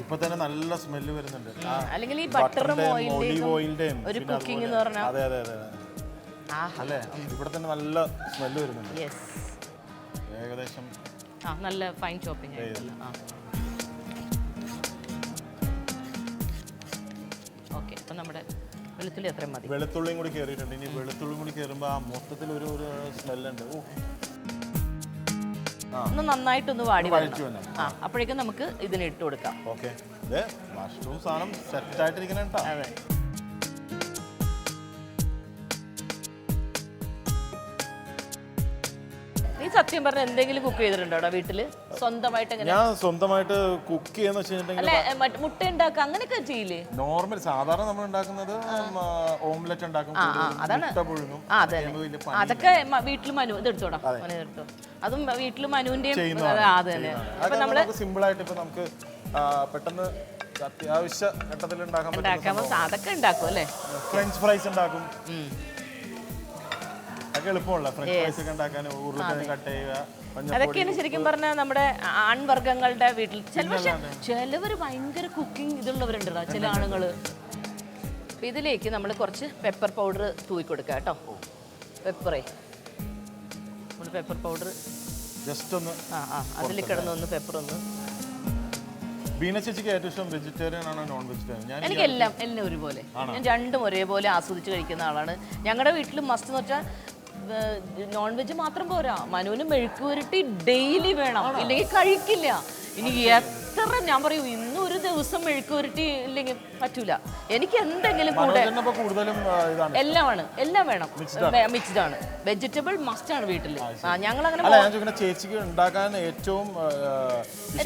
ഇപ്പൊ തന്നെ നല്ല സ്മെല്ല് വരുന്നുണ്ട്. അല്ലെങ്കിൽ ഈ ബട്ടറും ഓയിലിന്റെയും ഒരു കുക്കിംഗ് എന്ന് പറഞ്ഞാൽ അതെ അതെ അതെ അല്ലേ, ഇവിടെ തന്നെ നല്ല സ്മെല്ല് വരുന്നുണ്ട്. യെസ്, ഏകദേശം നല്ല ഫൈൻ ചോപ്പിംഗ് ആയിട്ടല്ല. ഓക്കെ, അപ്പം നമ്മുടെ വെളുത്തുള്ളി അത്രയും മതി. വെളുത്തുള്ളിയും കൂടി കയറിയിട്ടുണ്ട്. ഇനി വെളുത്തുള്ളിയും കൂടി കയറുമ്പോൾ ആ മൊത്തത്തിൽ ഒരു സ്മെല്ലുണ്ട്. ഒന്ന് നന്നായിട്ടൊന്ന് വാടി വരണം. അപ്പോഴേക്കും നമുക്ക് ഇതിന് ഇട്ട് കൊടുക്കാം. ഓക്കെ, മഷ്റൂം സാധനം സെറ്റായിട്ടിരിക്കണ കേട്ടോ. അതെ, നീ സത്യം പറഞ്ഞ എന്തെങ്കിലും കുക്ക് ചെയ്തിട്ടുണ്ടോ വീട്ടില് സ്വന്തമായിട്ട്? ഞാൻ സ്വന്തമായിട്ട് കുക്ക് ചെയ്യുന്ന വെച്ചിട്ടുണ്ടെങ്കിൽ മുട്ട ഉണ്ടാക്കുക അങ്ങനെയൊക്കെ ചെയ്യില്ലേ? നോർമൽ സാധാരണ നമ്മൾ ഉണ്ടാക്കുന്നത് ഓംലെറ്റ് ഉണ്ടാക്കും, മുട്ട പുഴുങ്ങും. അതൊക്കെ വീട്ടിൽ മനു ഇത് എടുത്തോടാ, എടുത്തോ. അതും വീട്ടിൽ മനുവിന്റെയും അത് തന്നെ. സിമ്പിൾ ആയിട്ട് ഇപ്പൊ നമുക്ക് പെട്ടെന്ന് അത്യാവശ്യ ഘട്ടത്തിൽ ഉണ്ടാക്കാൻ അതൊക്കെ ഉണ്ടാക്കും അല്ലേ. ഫ്രഞ്ച് ഫ്രൈസ് ഉണ്ടാക്കും, എളുപ്പമുള്ള ഫ്രഞ്ച് ഫ്രൈസ് ഒക്കെ ഉണ്ടാക്കാൻ. ഉരുളക്കിഴങ്ങ് കട്ട് ചെയ്യുക, അതൊക്കെയാണ് ശരിക്കും പറഞ്ഞാൽ നമ്മുടെ ആൺവർഗ്ഗങ്ങളുടെ വീട്ടിൽ. ചിലവർ ഭയങ്കര കുക്കിംഗ് ഇതുള്ളവരുണ്ട് ചില ആണുങ്ങള്. ഇതിലേക്ക് നമ്മൾ കുറച്ച് പെപ്പർ പൗഡർ തൂക്കി കൊടുക്കുക കേട്ടോ. പെപ്പറേ നമ്മൾ പെപ്പർ പൗഡർ ജസ്റ്റ് ഒന്ന് അതിൽ കിടന്നൊന്ന് പെപ്പർ ഒന്ന്. ബീന ചേച്ചിക്ക് ഏറ്റവും ഇഷ്ടം വെജിറ്റേറിയൻ ആണോ നോൺ വെജിറ്റേറിയൻ? എനിക്ക് എല്ലാം ഒരുപോലെ. ഞാൻ രണ്ടും ഒരേപോലെ ആസ്വദിച്ച് കഴിക്കുന്ന ആളാണ്. ഞങ്ങളുടെ വീട്ടിൽ മസ്റ്റ് എന്ന് വെച്ചാൽ നോൺ വെജ് മാത്രം പോരാ, മനുവിന് മെഴുക്ക് പുരട്ടി ഡെയിലി വേണം, ഇല്ലെങ്കിൽ കഴിക്കില്ല. ഇനി എത്ര ഞാൻ പറയൂ, ഇന്നും ഒരു ദിവസം മെഴുക്ക് പുരട്ടി ഇല്ലെങ്കിൽ പറ്റൂല. എനിക്ക് എന്തെങ്കിലും കൂടെ എല്ലാമാണ്, എല്ലാം വേണം. മിക്സ്ഡ് ആണ്, വെജിറ്റബിൾ മസ്റ്റ് ആണ് വീട്ടിൽ. ഞങ്ങൾ അങ്ങനെ ചേച്ചിക്ക് ഉണ്ടാക്കാൻ ഏറ്റവും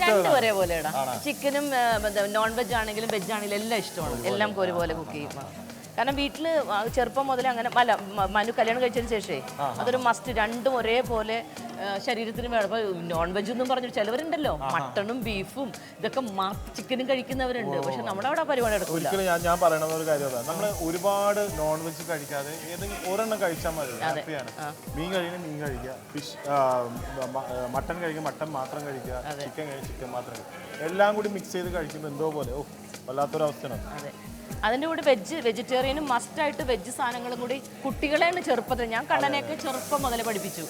രണ്ടും ഒരേപോലെയാണ്. ചിക്കനും നോൺ വെജ് ആണെങ്കിലും വെജ് ആണെങ്കിലും എല്ലാം ഇഷ്ടമാണ്. എല്ലാം ഒരുപോലെ കുക്ക് ചെയ്യും. കാരണം വീട്ടിൽ ചെറുപ്പം മുതലേ അങ്ങനെ മനു കല്യാണം കഴിച്ചതിന് ശേഷമേ അതൊരു മസ്റ്റ്, രണ്ടും ഒരേപോലെ ശരീരത്തിന് വേണം. അപ്പോൾ നോൺ വെജ് എന്നും പറഞ്ഞു ചിലവരുണ്ടല്ലോ മട്ടണും ബീഫും ഇതൊക്കെ ചിക്കനും കഴിക്കുന്നവരുണ്ട്. പക്ഷെ നമ്മുടെ അവിടെ പരിപാടി എടുക്കില്ല. ഞാൻ പറയണ ഒരു കാര്യം, നമ്മൾ ഒരുപാട് നോൺ വെജ് കഴിക്കാതെ ഏതെങ്കിലും ഒരെണ്ണം കഴിച്ചാൽ മതി, ഹാപ്പിയാണ്. മീൻ കഴിക്കണം മീൻ കഴിക്കുക, ഫിഷ് മട്ടൺ കഴിക്കുക മട്ടൺ മാത്രം കഴിക്കുക, ചിക്കൻ കഴിക്കുക ചിക്കൻ മാത്രം കഴിക്കുക. എല്ലാം കൂടി മിക്സ് ചെയ്ത് കഴിക്കുമ്പോൾ എന്തോ പോലെ വല്ലാത്തൊരവസ്ഥയാണ്. അതെ, അതിൻ്റെ കൂടെ വെജിറ്റേറിയനും മസ്റ്റായിട്ട് വെജ് സാധനങ്ങളും കൂടി കുട്ടികളെയാണ് ചെറുപ്പത്തിൽ. ഞാൻ കണ്ണനെയൊക്കെ ചെറുപ്പം മുതലേ പഠിപ്പിച്ചു.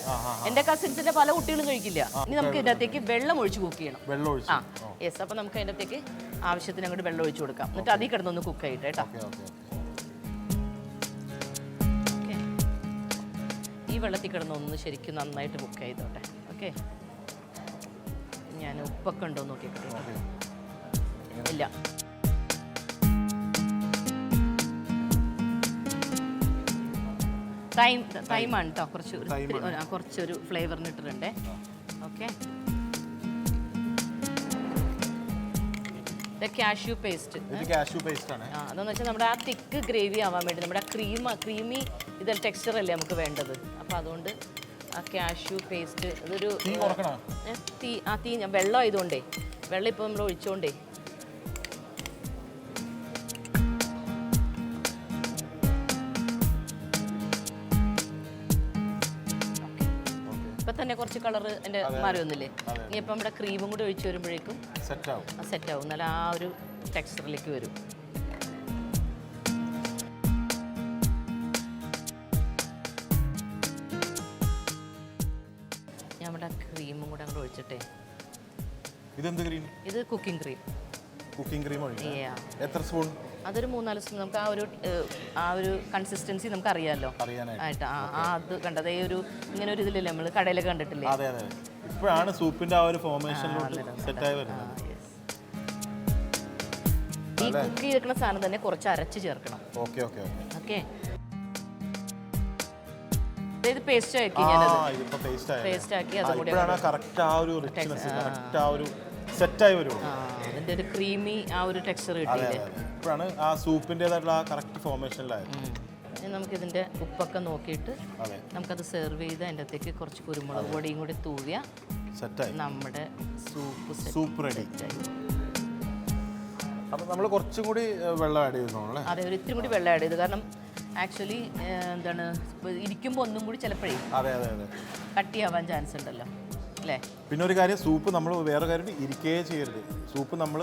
എൻ്റെ കസിൻസിന്റെ പല കുട്ടികളും കഴിക്കില്ല. ഇനി നമുക്ക് ഇതിനകത്തേക്ക് വെള്ളം ഒഴിച്ച് കുക്ക് ചെയ്യണം. യെസ്, അപ്പം നമുക്ക് അതിനകത്തേക്ക് ആവശ്യത്തിന് അങ്ങോട്ട് വെള്ളം ഒഴിച്ചു കൊടുക്കാം. എന്നിട്ട് അതിൽ കിടന്നൊന്ന് കുക്ക് ചെയ്യട്ടെ കേട്ടോ. ഈ വെള്ളത്തിൽ കിടന്നൊന്ന് ശരിക്കും നന്നായിട്ട് കുക്ക് ചെയ്തോട്ടെ. ഓക്കെ, ഞാൻ ഉപ്പൊക്കെ ഉണ്ടോ നോക്കിക്കോട്ടെ. ഇല്ല, തൈമാണ് കേട്ടോ, കുറച്ചൊരു ഫ്ലേവറിന് ഇട്ടിട്ടുണ്ടേ. Okay, cashew paste. അതെന്ന് വെച്ചാൽ നമ്മുടെ ആ തിക്ക് ഗ്രേവി ആവാൻ വേണ്ടി നമ്മുടെ ആ ക്രീമി ഇതിൽ ടെക്സ്ചർ അല്ലേ നമുക്ക് വേണ്ടത്. അപ്പോൾ അതുകൊണ്ട് ആ കാഷ്യൂ പേസ്റ്റ് ഇതൊരു തീ വെള്ളം ആയതുകൊണ്ടേ, വെള്ളം ഇപ്പോൾ നമ്മൾ ഒഴിച്ചുകൊണ്ടേ ഇപ്പം തന്നെ കുറച്ച് കളർ എൻ്റെ മാറി വന്നില്ലേ. ഇനിയിപ്പോൾ നമ്മുടെ ക്രീമും കൂടി ഒഴിച്ച് വരുമ്പോഴേക്കും സെറ്റാവും, നല്ല ആ ഒരു ടെക്സ്ചറിലേക്ക് വരും. ഞാൻ നമ്മുടെ ക്രീമും കൂടെ അങ്ങോട്ട് ഒഴിച്ചിട്ടേ. ഇത് കുക്കിംഗ് ക്രീം. എത്ര സ്പൂൺ? അതൊരു 3-4 സ്പൂൺ. നമുക്ക് ആ ഒരു കൺസിസ്റ്റൻസി നമുക്ക് അറിയാമല്ലോ ആയിട്ട്. അത് കണ്ടത് ഇങ്ങനെ ഒരു ഇതിലല്ലേ നമ്മൾ കടയിലൊക്കെ കണ്ടിട്ടില്ലേ. ഇപ്പോഴാണ് സൂപ്പിന്റെ ആ ഒരു ഫോർമേഷനിലോട്ട് സെറ്റായി വരുന്നത്. ഈ കുക്ക് ചെയ്തിരിക്കുന്ന സാധനം തന്നെ കുറച്ച് അരച്ച് ചേർക്കണം. ഓക്കെ, ഇത് പേസ്റ്റ് ആക്കി അതുകൂടി സെറ്റായി വരും. അതിന്റെ ഒരു ക്രീമി ആ ഒരു ടെക്സ്ചർ കിട്ടിയില്ലേ. ഇപ്പോഴാണ് ആ സൂപ്പിൻ്റെതായിട്ടുള്ള ആ കറക്റ്റ് ഫോർമേഷനിലായത്. നമുക്കിതിൻ്റെ ഉപ്പൊക്കെ നോക്കിയിട്ട് നമുക്കത് സെർവ് ചെയ്ത് അതിൻ്റെ അകത്തേക്ക് കുറച്ച് കുരുമുളക് പൊടിയും കൂടി തൂവിയ നമ്മുടെ സൂപ്പ് റെഡി. അപ്പം നമ്മൾ കുറച്ചും കൂടി വെള്ളം ആഡ് ചെയ്യുന്നു. അതെ, ഒരു ഇത്തിരി കൂടി വെള്ളം ആഡ് ചെയ്തു. കാരണം ആക്ച്വലി എന്താണ് ഇരിക്കുമ്പോൾ ഒന്നും കൂടി ചിലപ്പോഴേ കട്ടിയാവാൻ ചാൻസ് ഉണ്ടല്ലോ അല്ലേ. പിന്നെ ഒരു കാര്യം, സൂപ്പ് നമ്മൾ വേറെ കാര്യം ഇരിക്കുകയേ ചെയ്യരുത്. സൂപ്പ് നമ്മൾ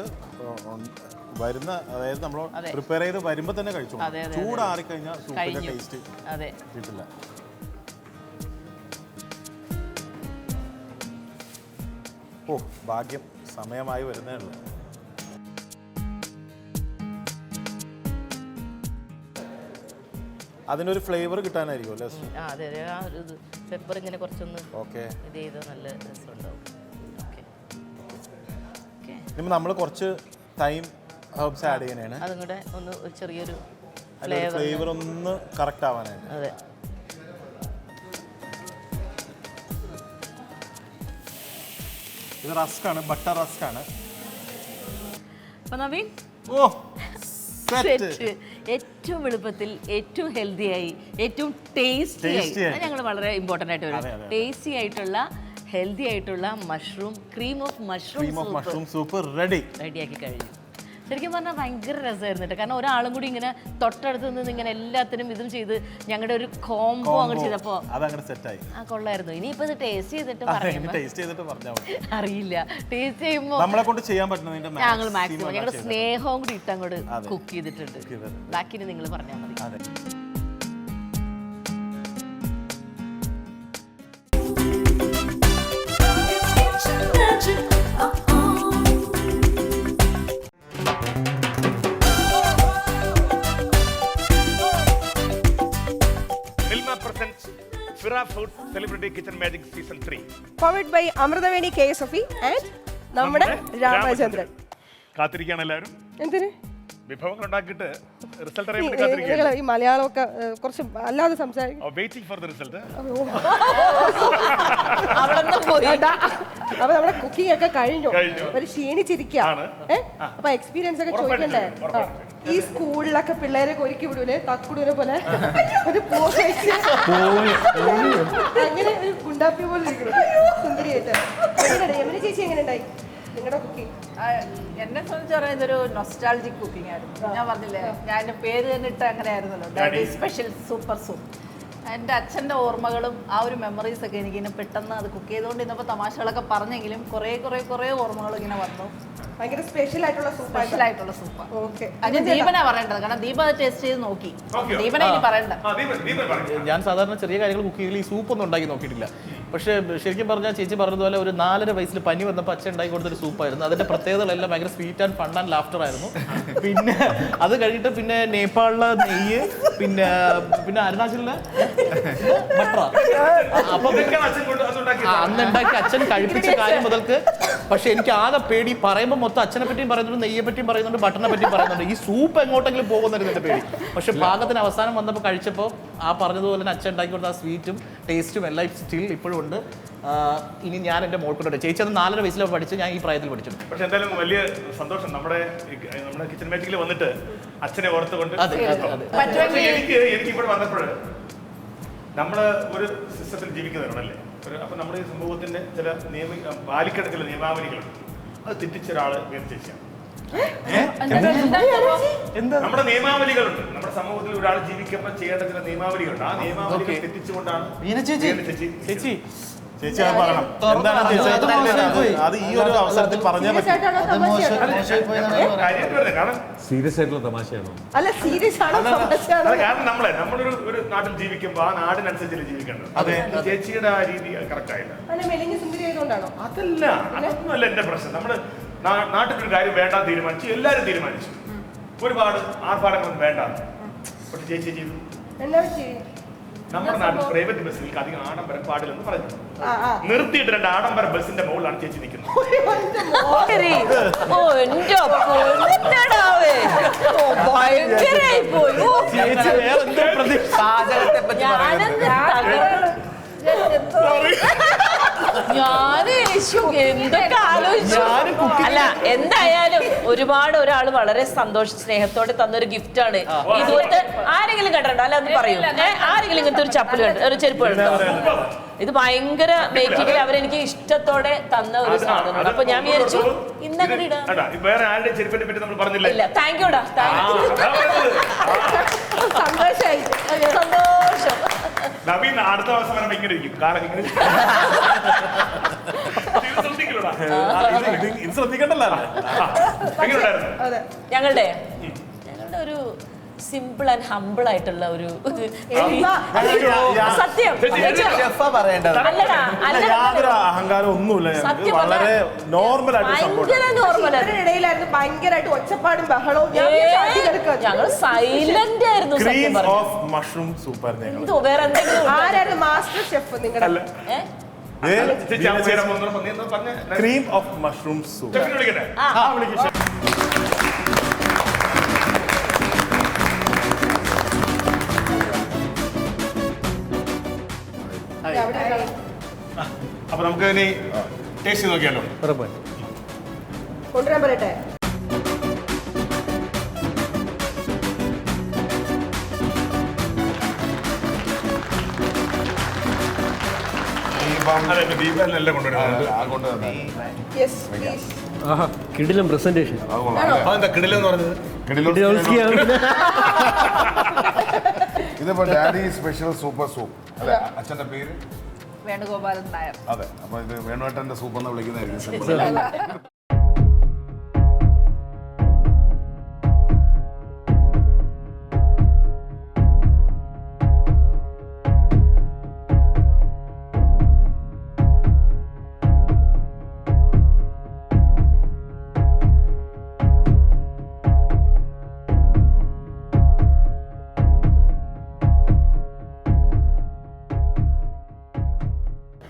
വരുന്ന, അതായത് നമ്മൾ പ്രിപ്പയർ ചെയ്ത് വരുമ്പോൾ തന്നെ കഴിച്ചു. ചൂടാറിക്കഴിഞ്ഞാൽ സൂപ്പിന്റെ ടേസ്റ്റ് കിട്ടില്ല. ഓ ഭാഗ്യം, സമയമായി വരുന്നേ ഉള്ളൂ. അതിനൊരു ഫ്ലേവർ കിട്ടാനായിരിക്കും അല്ലേ? അതെ, ആ ഒരു പെപ്പർ ഇങ്ങനെ കുറച്ചൊന്ന് ഇത് ചെയ്ത് നല്ല രസമുണ്ടാവും. ഇനി നമ്മൾ കുറച്ച് തൈം ഹെർബ്സ് ആഡ് ചെയ്യാനാണ്. അതും കൂടെ ഒന്ന് ഒരു ചെറിയൊരു ഫ്ലേവർ ഒന്ന് കറക്റ്റ് ആവാനാണ്. അതെ, ഇത് റസ്ക് ആണ്, ബട്ടർ റസ്ക് ആണ്. അപ്പൊ നവീൻ, ഏറ്റവും എളുപ്പത്തിൽ ഏറ്റവും ഹെൽത്തി ആയി ഏറ്റവും ടേസ്റ്റി ആയി, ഞങ്ങൾ വളരെ ഇമ്പോർട്ടൻ്റ് ആയിട്ട് വരും, ടേസ്റ്റി ആയിട്ടുള്ള ഹെൽത്തി ആയിട്ടുള്ള ക്രീം ഓഫ് മഷ്റൂം സൂപ്പ് റെഡിയാക്കി കഴിഞ്ഞു. ശരിക്കും പറഞ്ഞാൽ ഭയങ്കര രസമായിരുന്നു കേട്ടോ. കാരണം ഒരാളും കൂടി ഇങ്ങനെ തൊട്ടടുത്ത് നിന്ന് ഇങ്ങനെ എല്ലാത്തിനും ഇതും ചെയ്ത് ഞങ്ങളുടെ ഒരു കോംബോ അങ്ങോട്ട് ചെയ്തപ്പോൾ കൊള്ളായിരുന്നു. ഇനിയിപ്പോൾ ഇത് ടേസ്റ്റ് ചെയ്തിട്ട് അറിയില്ല, ടേസ്റ്റ് ചെയ്യുമ്പോൾ നമ്മളെ കൊണ്ട് ചെയ്യാൻ പറ്റുന്ന ഞങ്ങൾ മാക്സിമം ഞങ്ങളുടെ സ്നേഹവും കൂടി ഇട്ട് അങ്ങോട്ട് കുക്ക് ചെയ്തിട്ടുണ്ട്. ബാക്കിന് നിങ്ങൾ പറഞ്ഞാൽ മതി. Fira Food Celebrity Kitchen Magic Season 3 powered by Amrutaveni KSFE and നമ്മുടെ രാമചന്ദ്രൻ. കാത്തിരിക്കുകയാണ് എല്ലാവരും. എന്തിന് വിഭവങ്ങൾ ഉണ്ടാക്കിയിട്ട് റിസൾട്ട് അറിയാൻ വേണ്ടി കാത്തിരിക്കുകയാണ്. ഈ മലയാളമൊക്കെ കുറച്ച് അല്ലാതെ സംസാരിക്കും. Waiting for the result. അപ്പൊ നമ്മുടെ കുക്കിംഗ് ഒക്കെ കഴിഞ്ഞു, ഒരു ക്ഷീണിച്ചിരിക്കുകയാണ്. അപ്പൊ എക്സ്പീരിയൻസ് ഒക്കെ ചോദിക്കണ്ടേ? ഈ സ്കൂളിലൊക്കെ പിള്ളേരൊക്കെ ഒരുക്കി വിടൂലേ, തക്കുടൂനെ പോലെ ഒരു പോസ് വെച്ച് അങ്ങനെ ഒരു ഗുണ്ടാപ്പി പോലെ ഇരിക്കുന്നു സുന്ദരിയായിട്ട്. എങ്ങനെ ചേച്ചി എങ്ങനെ ഉണ്ടായി നിങ്ങളുടെ കുക്കിംഗ്? എന്നെ സംബന്ധിച്ച് പറയാൻ ഇതൊരു നൊസ്റ്റാൾജിക് കുക്കിംഗ് ആയിരുന്നു. ഞാൻ പറഞ്ഞില്ലേ, ഞാൻ എൻ്റെ പേര് തന്നെ ഇട്ട് അങ്ങനെ ആയിരുന്നല്ലോ, ഡാഡി സ്പെഷ്യൽ സൂപ്പർ സൂപ്പ്. എൻ്റെ അച്ഛൻ്റെ ഓർമ്മകളും ആ ഒരു മെമ്മറീസ് ഒക്കെ എനിക്ക് ഇങ്ങനെ പെട്ടെന്ന് അത് കുക്ക് ചെയ്തുകൊണ്ട് ഇന്നപ്പോൾ തമാശകളൊക്കെ പറഞ്ഞെങ്കിലും കുറേ ഓർമ്മകൾ ഇങ്ങനെ വന്നു. ഭയങ്കര സ്പെഷ്യൽ ആയിട്ടുള്ള സൂപ്പ്. ഓക്കെ, അത് ദീപനാ പറയേണ്ടത്, കാരണം ദീപ അത് ടേസ്റ്റ് ചെയ്ത് നോക്കി. ദീപന ഇനി പറയണ്ട. ഞാൻ സാധാരണ ചെറിയ കാര്യങ്ങൾ കുക്ക് ചെയ്യൽ ഈ സൂപ്പ് ഒന്നും ഉണ്ടാക്കി നോക്കിയിട്ടില്ല. പക്ഷേ ശരിക്കും പറഞ്ഞാൽ ചേച്ചി പറഞ്ഞതുപോലെ ഒരു 4.5 വയസ്സിൽ പനി വന്നപ്പോൾ അച്ഛൻ ഉണ്ടാക്കി കൊടുത്തൊരു സൂപ്പായിരുന്നു. അതിൻ്റെ പ്രത്യേകതകളെല്ലാം ഭയങ്കര sweet and fun and laughter ആയിരുന്നു. പിന്നെ അത് കഴിഞ്ഞിട്ട് പിന്നെ നേപ്പാളിലെ നെയ്യ്, പിന്നെ അരുണാചലിലെ ബട്ടർ, അപ്പം അന്ന് ഉണ്ടാക്കി അച്ഛൻ കഴിപ്പിച്ച കാര്യം മുതൽക്ക്. പക്ഷെ എനിക്ക് ആകെ പേടി, പറയുമ്പോൾ മൊത്തം അച്ഛനെ പറ്റിയും പറയുന്നുണ്ട്, നെയ്യെ പറ്റിയും പറയുന്നുണ്ട്, ബട്ടറിനെ പറ്റിയും പറയുന്നുണ്ട്. ഈ സൂപ്പ് എങ്ങോട്ടെങ്കിലും പോകുന്നതായിരുന്നു എൻ്റെ പേടി. പക്ഷെ പാകത്തിന് അവസാനം വന്നപ്പോൾ കഴിച്ചപ്പോൾ ആ പറഞ്ഞതുപോലെ തന്നെ അച്ഛൻ ഉണ്ടാക്കി കൊടുത്ത ആ സ്വീറ്റും ടേസ്റ്റും എല്ലാം സ്റ്റിൽ ഇപ്പോഴും ഉണ്ട്. ഇനി ഞാൻ എൻ്റെ മോൾക്കൂടെ ചേച്ചി അത് 4.5 വയസ്സിലാണ് പഠിച്ചു, ഞാൻ ഈ പ്രായത്തിൽ പഠിച്ചു. പക്ഷെ എന്തായാലും വലിയ സന്തോഷം നമ്മുടെ കിച്ചൺ മാജിക്കിൽ വന്നിട്ട് അച്ഛനെ ഓർത്തുകൊണ്ട്. എനിക്ക് ഇവിടെ വന്നപ്പോൾ നമ്മള് ഒരു സിസ്റ്റത്തിൽ ജീവിക്കുന്നവരാണല്ലേ. അപ്പൊ നമ്മുടെ ഈ സമൂഹത്തിന്റെ ചില പാലിക്കേണ്ട ചില നിയമാവലികളുണ്ട്. അത് തെറ്റിച്ച ഒരാള് ചേച്ചിയാണ്. നമ്മുടെ നിയമാവലികളുണ്ട്. നമ്മുടെ സമൂഹത്തിൽ ഒരാൾ ജീവിക്കുമ്പോൾ ചെയ്യേണ്ട ചില നിയമാവലികളുണ്ട്. ആ നിയമാവലികൾ തെറ്റിച്ചുകൊണ്ടാണ് ചേച്ചി അത് പറയണം. എന്താണ് ചേച്ചി അത് ഈ ഒരു അവസരത്തിൽ പറഞ്ഞാൽ പറ്റും. സീരിയസ് ആയിട്ടുള്ള തമാശയാണോ? അല്ല, സീരിയസ് ആണോ തമാശയാണോ? കാരണം നമ്മളൊരു നാട്ടിൽ ജീവിക്കുമ്പോൾ ആ നാടിനനുസരിച്ച് ജീവിക്കേണ്ടത്. ചേച്ചിയുടെ ആ രീതി കറക്റ്റ് ആയില്ല. മെലിഞ്ഞ സുന്ദരി ആയതുകൊണ്ടാണോ? അതല്ല, അതൊന്നുമല്ല എന്റെ പ്രശ്നം. നമ്മള് നാട്ടിലൊരു കാര്യം വേണ്ടാന്ന് തീരുമാനിച്ചു, എല്ലാരും തീരുമാനിച്ചു. ഒരുപാട് ആർഭാടങ്ങളൊന്നും വേണ്ട. പക്ഷെ ചേച്ചി ചെയ്തു. നമ്മുടെ നാട്ടിൽ പ്രൈവറ്റ് ബസ്സിൽ അധികം ആഡംബരം പാടില്ലെന്ന് പറഞ്ഞു. നിർത്തിയിട്ട് 2 ആഡംബര ബസ്സിന്റെ മുകളിലാണ് ചേച്ചി നിൽക്കുന്നത്. എന്തൊക്കെ ആലോചിച്ചു. അല്ല, എന്തായാലും ഒരുപാട് ഒരാൾ വളരെ സ്നേഹത്തോടെ തന്നൊരു ഗിഫ്റ്റ് ആണ്. ഇതുപോലത്തെ ആരെങ്കിലും കണ്ടിട്ടുണ്ടോ? അല്ല, ഒന്ന് പറയൂ. ആരെങ്കിലും ഇങ്ങനത്തെ ഒരു ചപ്പൽ കണ്ടു, ഒരു ചെരുപ്പ് കണ്ടോ? ഇത് ഭയങ്കര മേക്കിങ്ങിൽ അവരെനിക്ക് ഇഷ്ടത്തോടെ തന്ന ഒരു സാധനമാണ്. അപ്പൊ ഞാൻ വിചാരിച്ചു ഇന്നങ്ങനെ ഇടാം. വേറെ ആരുടെ ചെരുപ്പിനെ പറ്റി നമ്മൾ പറഞ്ഞില്ല. താങ്ക് യുടാ, സന്തോഷായി. സന്തോഷം. നവീൻ അടുത്ത ദിവസം വരെ ഇങ്ങനെ ഇരിക്കും. കാരണം ഇങ്ങനെ ശ്രദ്ധിക്കണ്ടല്ലോ. ഞങ്ങളുടെ ഒരു സിമ്പിൾ ആൻഡ് ഹമ്പിൾ ആയിട്ടുള്ള ഒരു സത്യം. യാതൊരു അഹങ്കാരം ഒന്നുമില്ല. വളരെ നോർമൽ ഇടയിലായിരുന്നു ഭയങ്കരമായിട്ട് ഒച്ചപ്പാടും ബഹളവും. ഞങ്ങൾ സൈലന്റ് ആയിരുന്നു. Cream of mushroom super. വേറെ എന്തെങ്കിലും ആരായിരുന്നു മാസ്റ്റർ ഷെഫ് നിങ്ങളുടെ? Cream of mushroom soup. അപ്പൊ നമുക്ക് ഇനി ടേസ്റ്റ് നോക്കിയാലോ? കൊണ്ടുവരാൻ പറയട്ടെ. കിടിലം പ്രസന്റേഷൻ. കിടിലെന്ന് പറഞ്ഞത് ഇതിപ്പോ ഡാഡി സ്പെഷ്യൽ സൂപ്പർ സൂപ്പ്. അതെ, അച്ഛന്റെ പേര് വേണുഗോപാലൻ നായർ. അതെ, അപ്പൊ ഇത് വേണുവേട്ടന്റെ സൂപ്പ് എന്ന് വിളിക്കുന്നതായിരിക്കും.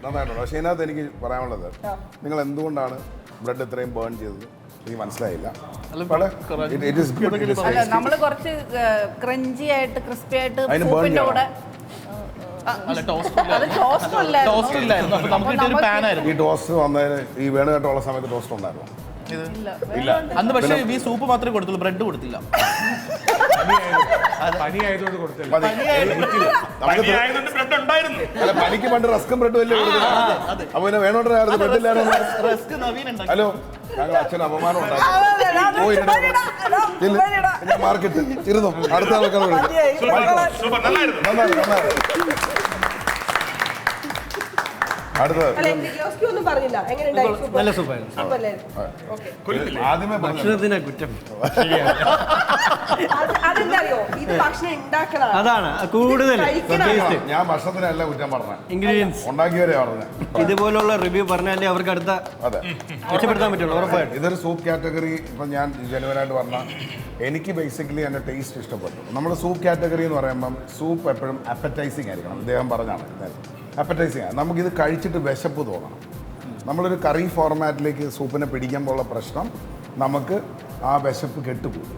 നന്നായിട്ടുണ്ട്. പക്ഷേ ഇതിനകത്ത് എനിക്ക് പറയാനുള്ളത്, നിങ്ങൾ എന്തുകൊണ്ടാണ് ബ്രെഡ് ഇത്രയും ബേൺ ചെയ്തത് എനിക്ക് മനസ്സിലായില്ല. നമ്മൾ കുറച്ച് ക്രഞ്ചി ആയിട്ട് ക്രിസ്പി ആയിട്ട് സൂപ്പിന്റെ കൂടെ ഈ ടോസ്റ്റ് വന്നതിന് ഈ വേണുകെട്ടുള്ള സമയത്ത് ടോസ്റ്റ് ഉണ്ടായിരുന്നു. അന്ന് പക്ഷേ ഈ സൂപ്പ് മാത്രമേ കൊടുത്തുള്ളൂ, ബ്രെഡ് കൊടുത്തില്ല. പനിക്ക് പണ്ട് റസ്കും ബ്രെഡും അല്ലേ കൊടുക്കുന്നത്? അപ്പൊ പിന്നെ വേണോണ്ടായിരുന്നു ബ്രെഡില്ലായിരുന്നു. ഹലോ, ഞങ്ങൾ അച്ഛന് അപമാനം ഉണ്ടാക്കി. മാർക്കറ്റ് ഇരുന്നു. അടുത്ത ആൾക്കാർ നല്ല സൂപ്പായിരുന്നു. ആദ്യമേ ഭക്ഷണത്തിനെ കുറ്റം. അതാണ് കൂടുതൽ. ഞാൻ ഭക്ഷണത്തിനല്ല കുറ്റം പറഞ്ഞ, ഇൻഗ്രീഡിയൻസ് ഉണ്ടാക്കിയവരെ പറഞ്ഞ. ഇതുപോലുള്ള റിവ്യൂ പറഞ്ഞാലേ അവർക്ക് അടുത്ത മെച്ചപ്പെടുത്താൻ പറ്റുള്ളൂ. ഉറപ്പായിട്ടും ഇതൊരു സൂപ്പ് കാറ്റഗറി. ഇപ്പം ഞാൻ ജനുവനായിട്ട് പറഞ്ഞാൽ എനിക്ക് ബേസിക്കലി എൻ്റെ ടേസ്റ്റ് ഇഷ്ടപ്പെട്ടു. നമ്മൾ സൂപ്പ് കാറ്റഗറി എന്ന് പറയുമ്പം സൂപ്പ് എപ്പോഴും അപ്പറ്റൈസിങ് ആയിരിക്കണം. അദ്ദേഹം പറഞ്ഞാണ് അപ്പറ്റൈസിങ് ആണ്. നമുക്കിത് കഴിച്ചിട്ട് വിശപ്പ് തോന്നണം. നമ്മളൊരു കറി ഫോർമാറ്റിലേക്ക് സൂപ്പിനെ പിടിക്കുമ്പോഴുള്ള പ്രശ്നം നമുക്ക് ആ വിശപ്പ് കെട്ടുപോകും.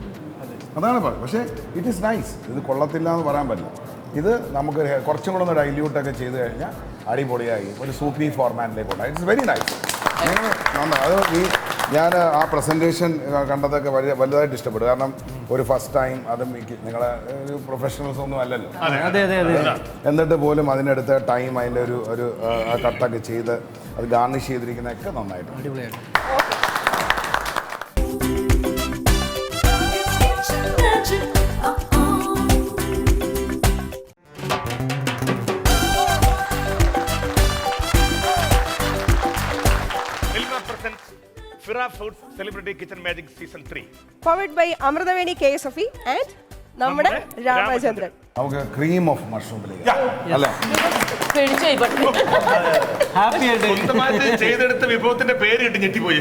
അതാണ് പറയുന്നത്. പക്ഷേ ഇറ്റ് ഈസ് നൈസ്. ഇത് കൊള്ളത്തില്ല എന്ന് പറയാൻ പറ്റില്ല. ഇത് നമുക്ക് കുറച്ചും കൂടെ ഒന്ന് ഡൈല്യൂട്ടൊക്കെ ചെയ്ത് കഴിഞ്ഞാൽ അടിപൊളിയായി ഒരു സൂപ്പി ഫോർമാറ്റിലേക്ക് ഉണ്ടായി. It's very nice. അത് ഞാൻ ആ പ്രസൻറ്റേഷൻ കണ്ടതൊക്കെ വലുതായിട്ട് ഇഷ്ടപ്പെട്ടു. കാരണം ഒരു ഫസ്റ്റ് ടൈം അതും നിങ്ങളെ ഒരു പ്രൊഫഷണൽസ് ഒന്നും അല്ലല്ലോ, എന്നിട്ട് പോലും അതിനടുത്ത് ടൈം അതിൻ്റെ ഒരു കട്ടൊക്കെ ചെയ്ത് അത് ഗാർണിഷ് ചെയ്തിരിക്കുന്നതൊക്കെ നന്നായിട്ട് അടിപൊളിയായിട്ട്. Fira Foods Celebrity Kitchen Magic Season 3 powered by Amruthaveni KSFE and നമ്മുടെ രാമചന്ദ്രൻ. നമുക്ക് ക്രീം ഓഫ് മഷ്റൂമിലേക്ക് അല്ലേ? ഹാപ്പി ആയിട്ട് സ്വന്തമായിട്ട് ചെയ്തെടുത്ത വിഭവത്തിന്റെ പേര് കിട്ടി ഞെട്ടിപ്പോയി.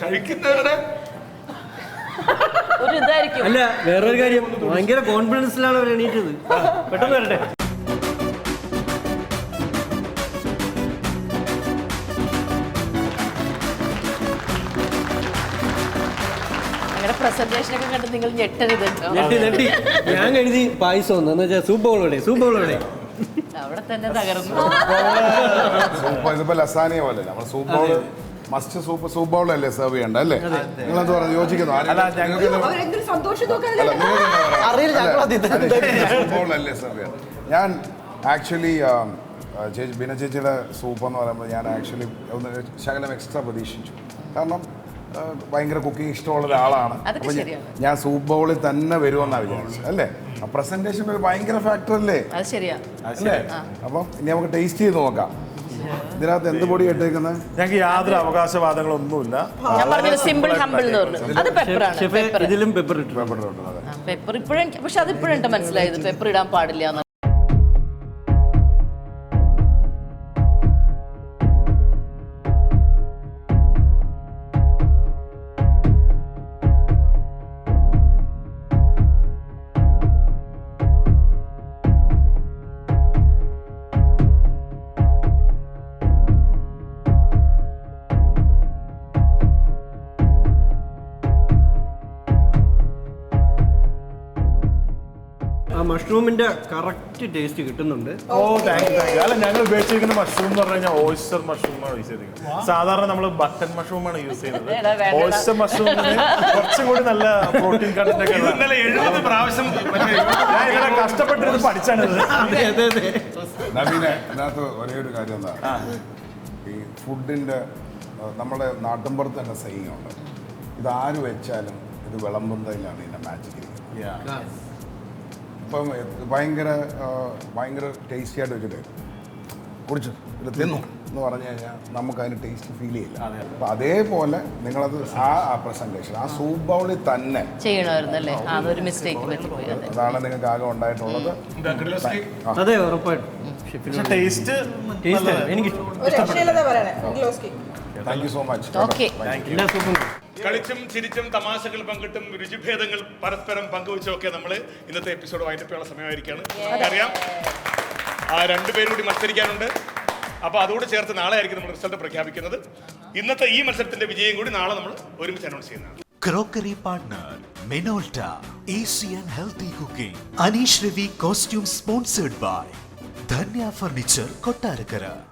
കഴിക്കുന്നവരുടെ ഒരു ഇതായിരിക്കും. അല്ല വേറൊരു കാര്യം, ഭയങ്കര കോൺഫിഡൻസിലാണ് അവർ എണീറ്റത്. പെട്ടെന്ന് വരട്ടെ. പ്രസന്റേഷൻ ഒക്കെ കണ്ട് നിങ്ങൾ ഞെട്ടരുത്. നെട്ടി ഞാൻ എഴുതി പായസം എന്ന് വെച്ചാൽ സൂപ്പ് ബൗളോടെ അവിടെ തന്നെ തകർന്നു. ഇതിപ്പോ ലസാനിയ പോലെ നമ്മൾ സൂപ്പ് ബൗൾ മസ്റ്റ് സൂപ്പ് ബൗളല്ലേ സെർവ് ചെയ്യണ്ട അല്ലേ? നിങ്ങളെന്ത് പറഞ്ഞു യോജിക്കുന്നു? സൂപ്പ് ബൗളല്ലേ സെർവ് ചെയ്യണം. ഞാൻ ആക്ച്വലി ബിന ചേച്ചിയുടെ സൂപ്പ് എന്ന് പറയുമ്പോൾ ഞാൻ ആക്ച്വലി ഒന്ന് ശകലം എക്സ്ട്രാ പ്രതീക്ഷിച്ചു. കാരണം ഭയങ്കര കുക്കിംഗ് ഇഷ്ടമുള്ള ഒരാളാണ്. അപ്പം ഞാൻ സൂപ്പ് ബൗളിൽ തന്നെ വരുമെന്നാണ് വിചാരിച്ചത് അല്ലേ? ആ പ്രസന്റേഷൻ ഒരു ഭയങ്കര ഫാക്ടർ അല്ലേ? അല്ലേ? അപ്പം ഇനി നമുക്ക് ടേസ്റ്റ് ചെയ്ത് നോക്കാം. ഇതിനകത്ത് എന്ത് പൊടി ഇട്ടേക്കുന്നത്? ഞങ്ങൾക്ക് യാതൊരു അവകാശവാദങ്ങളൊന്നുമില്ല. ഇതിലും പെപ്പർ ഇട്ടു. പെപ്പർ ഇപ്പോഴും, പക്ഷെ അത് ഇപ്പോഴും മനസ്സിലായത് പെപ്പർ ഇടാൻ പാടില്ല. മഷ്റൂമിന്റെ കറക്റ്റ് ടേസ്റ്റ് കിട്ടുന്നുണ്ട്. ഓ താങ്ക് യു. അല്ല ഞങ്ങൾ ഉപയോഗിച്ചിരിക്കുന്ന മഷ്റൂം എന്ന് പറഞ്ഞു കഴിഞ്ഞാൽ ഓയിസ്റ്റർ മഷ്റൂമാണ് യൂസ് ചെയ്തിരിക്കുന്നത്. സാധാരണ നമ്മൾ ബട്ടൺ മഷ്റൂമാണ് യൂസ് ചെയ്യുന്നത്. ഓയിസ്റ്റർ മഷ്റൂമിന് കുറച്ചും കൂടി നല്ല പ്രോട്ടീൻ കണ്ടന്റ് ഒക്കെ ഉള്ള. 70 പ്രാവശ്യം ഞാൻ ഇങ്ങനെ കഷ്ടപ്പെട്ടിരുന്ന് പഠിച്ചാണിത്. നവീനെ ഇതിനകത്ത് ഒരേ ഒരു കാര്യം എന്താ, ഈ ഫുഡിന്റെ നമ്മുടെ നാട്ടിൻപുറത്ത് തന്നെ സെയിങ് ഉണ്ട്, ഇത് ആര് വെച്ചാലും ഇത് വിളമ്പുന്നതിലാണ് ഇതിന്റെ മാജിക് ഇരിക്കുന്നത്. ഇപ്പം ഭയങ്കര ടേസ്റ്റി ആയിട്ട് വെച്ചിട്ട് കുടിച്ചു ഇത് തിന്നു എന്ന് പറഞ്ഞു കഴിഞ്ഞാൽ നമുക്കതിന് ടേസ്റ്റ് ഫീൽ ചെയ്യില്ല. അപ്പം അതേപോലെ നിങ്ങളത് ആ പ്രസന്റേഷൻ ആ സൂപ്പ് ബൗളിൽ തന്നെ ചെയ്യണമായിരുന്നല്ലേ? അതൊരു മിസ്റ്റേക്ക്. അതാണ് നിങ്ങൾക്ക് ആകെ ഉണ്ടായിട്ടുള്ളത്. അതെ ഉറപ്പായിട്ടും. ടേസ്റ്റ് എനിക്ക് താങ്ക് യു സോ മച്ച്. കളിച്ചും ചിരിച്ചും തമാശകൾ പങ്കിട്ടും രുചിഭേദങ്ങൾ പരസ്പരം പങ്കുവെച്ചും ഒക്കെ നമ്മൾ ഇന്നത്തെ എപ്പിസോഡ് വൈൻഡപ്പ് സമയമായിരിക്കുകയാണ്. നമുക്കറിയാം ആ രണ്ടുപേരും കൂടി മത്സരിക്കാനുണ്ട്. അപ്പോൾ അതോട് ചേർത്ത് നാളെ ആയിരിക്കും നമ്മൾ റിസൾട്ട് പ്രഖ്യാപിക്കുന്നത്. ഇന്നത്തെ ഈ മത്സരത്തിന്റെ വിജയം കൂടി നാളെ നമ്മൾ ഒരുമിച്ച് അനൗൺസ് ചെയ്യുന്നതാണ്. Crockery partner Minolta, easy and healthy cooking. Anish Ravi costume sponsored by Dhanya Furniture, Kottarakara.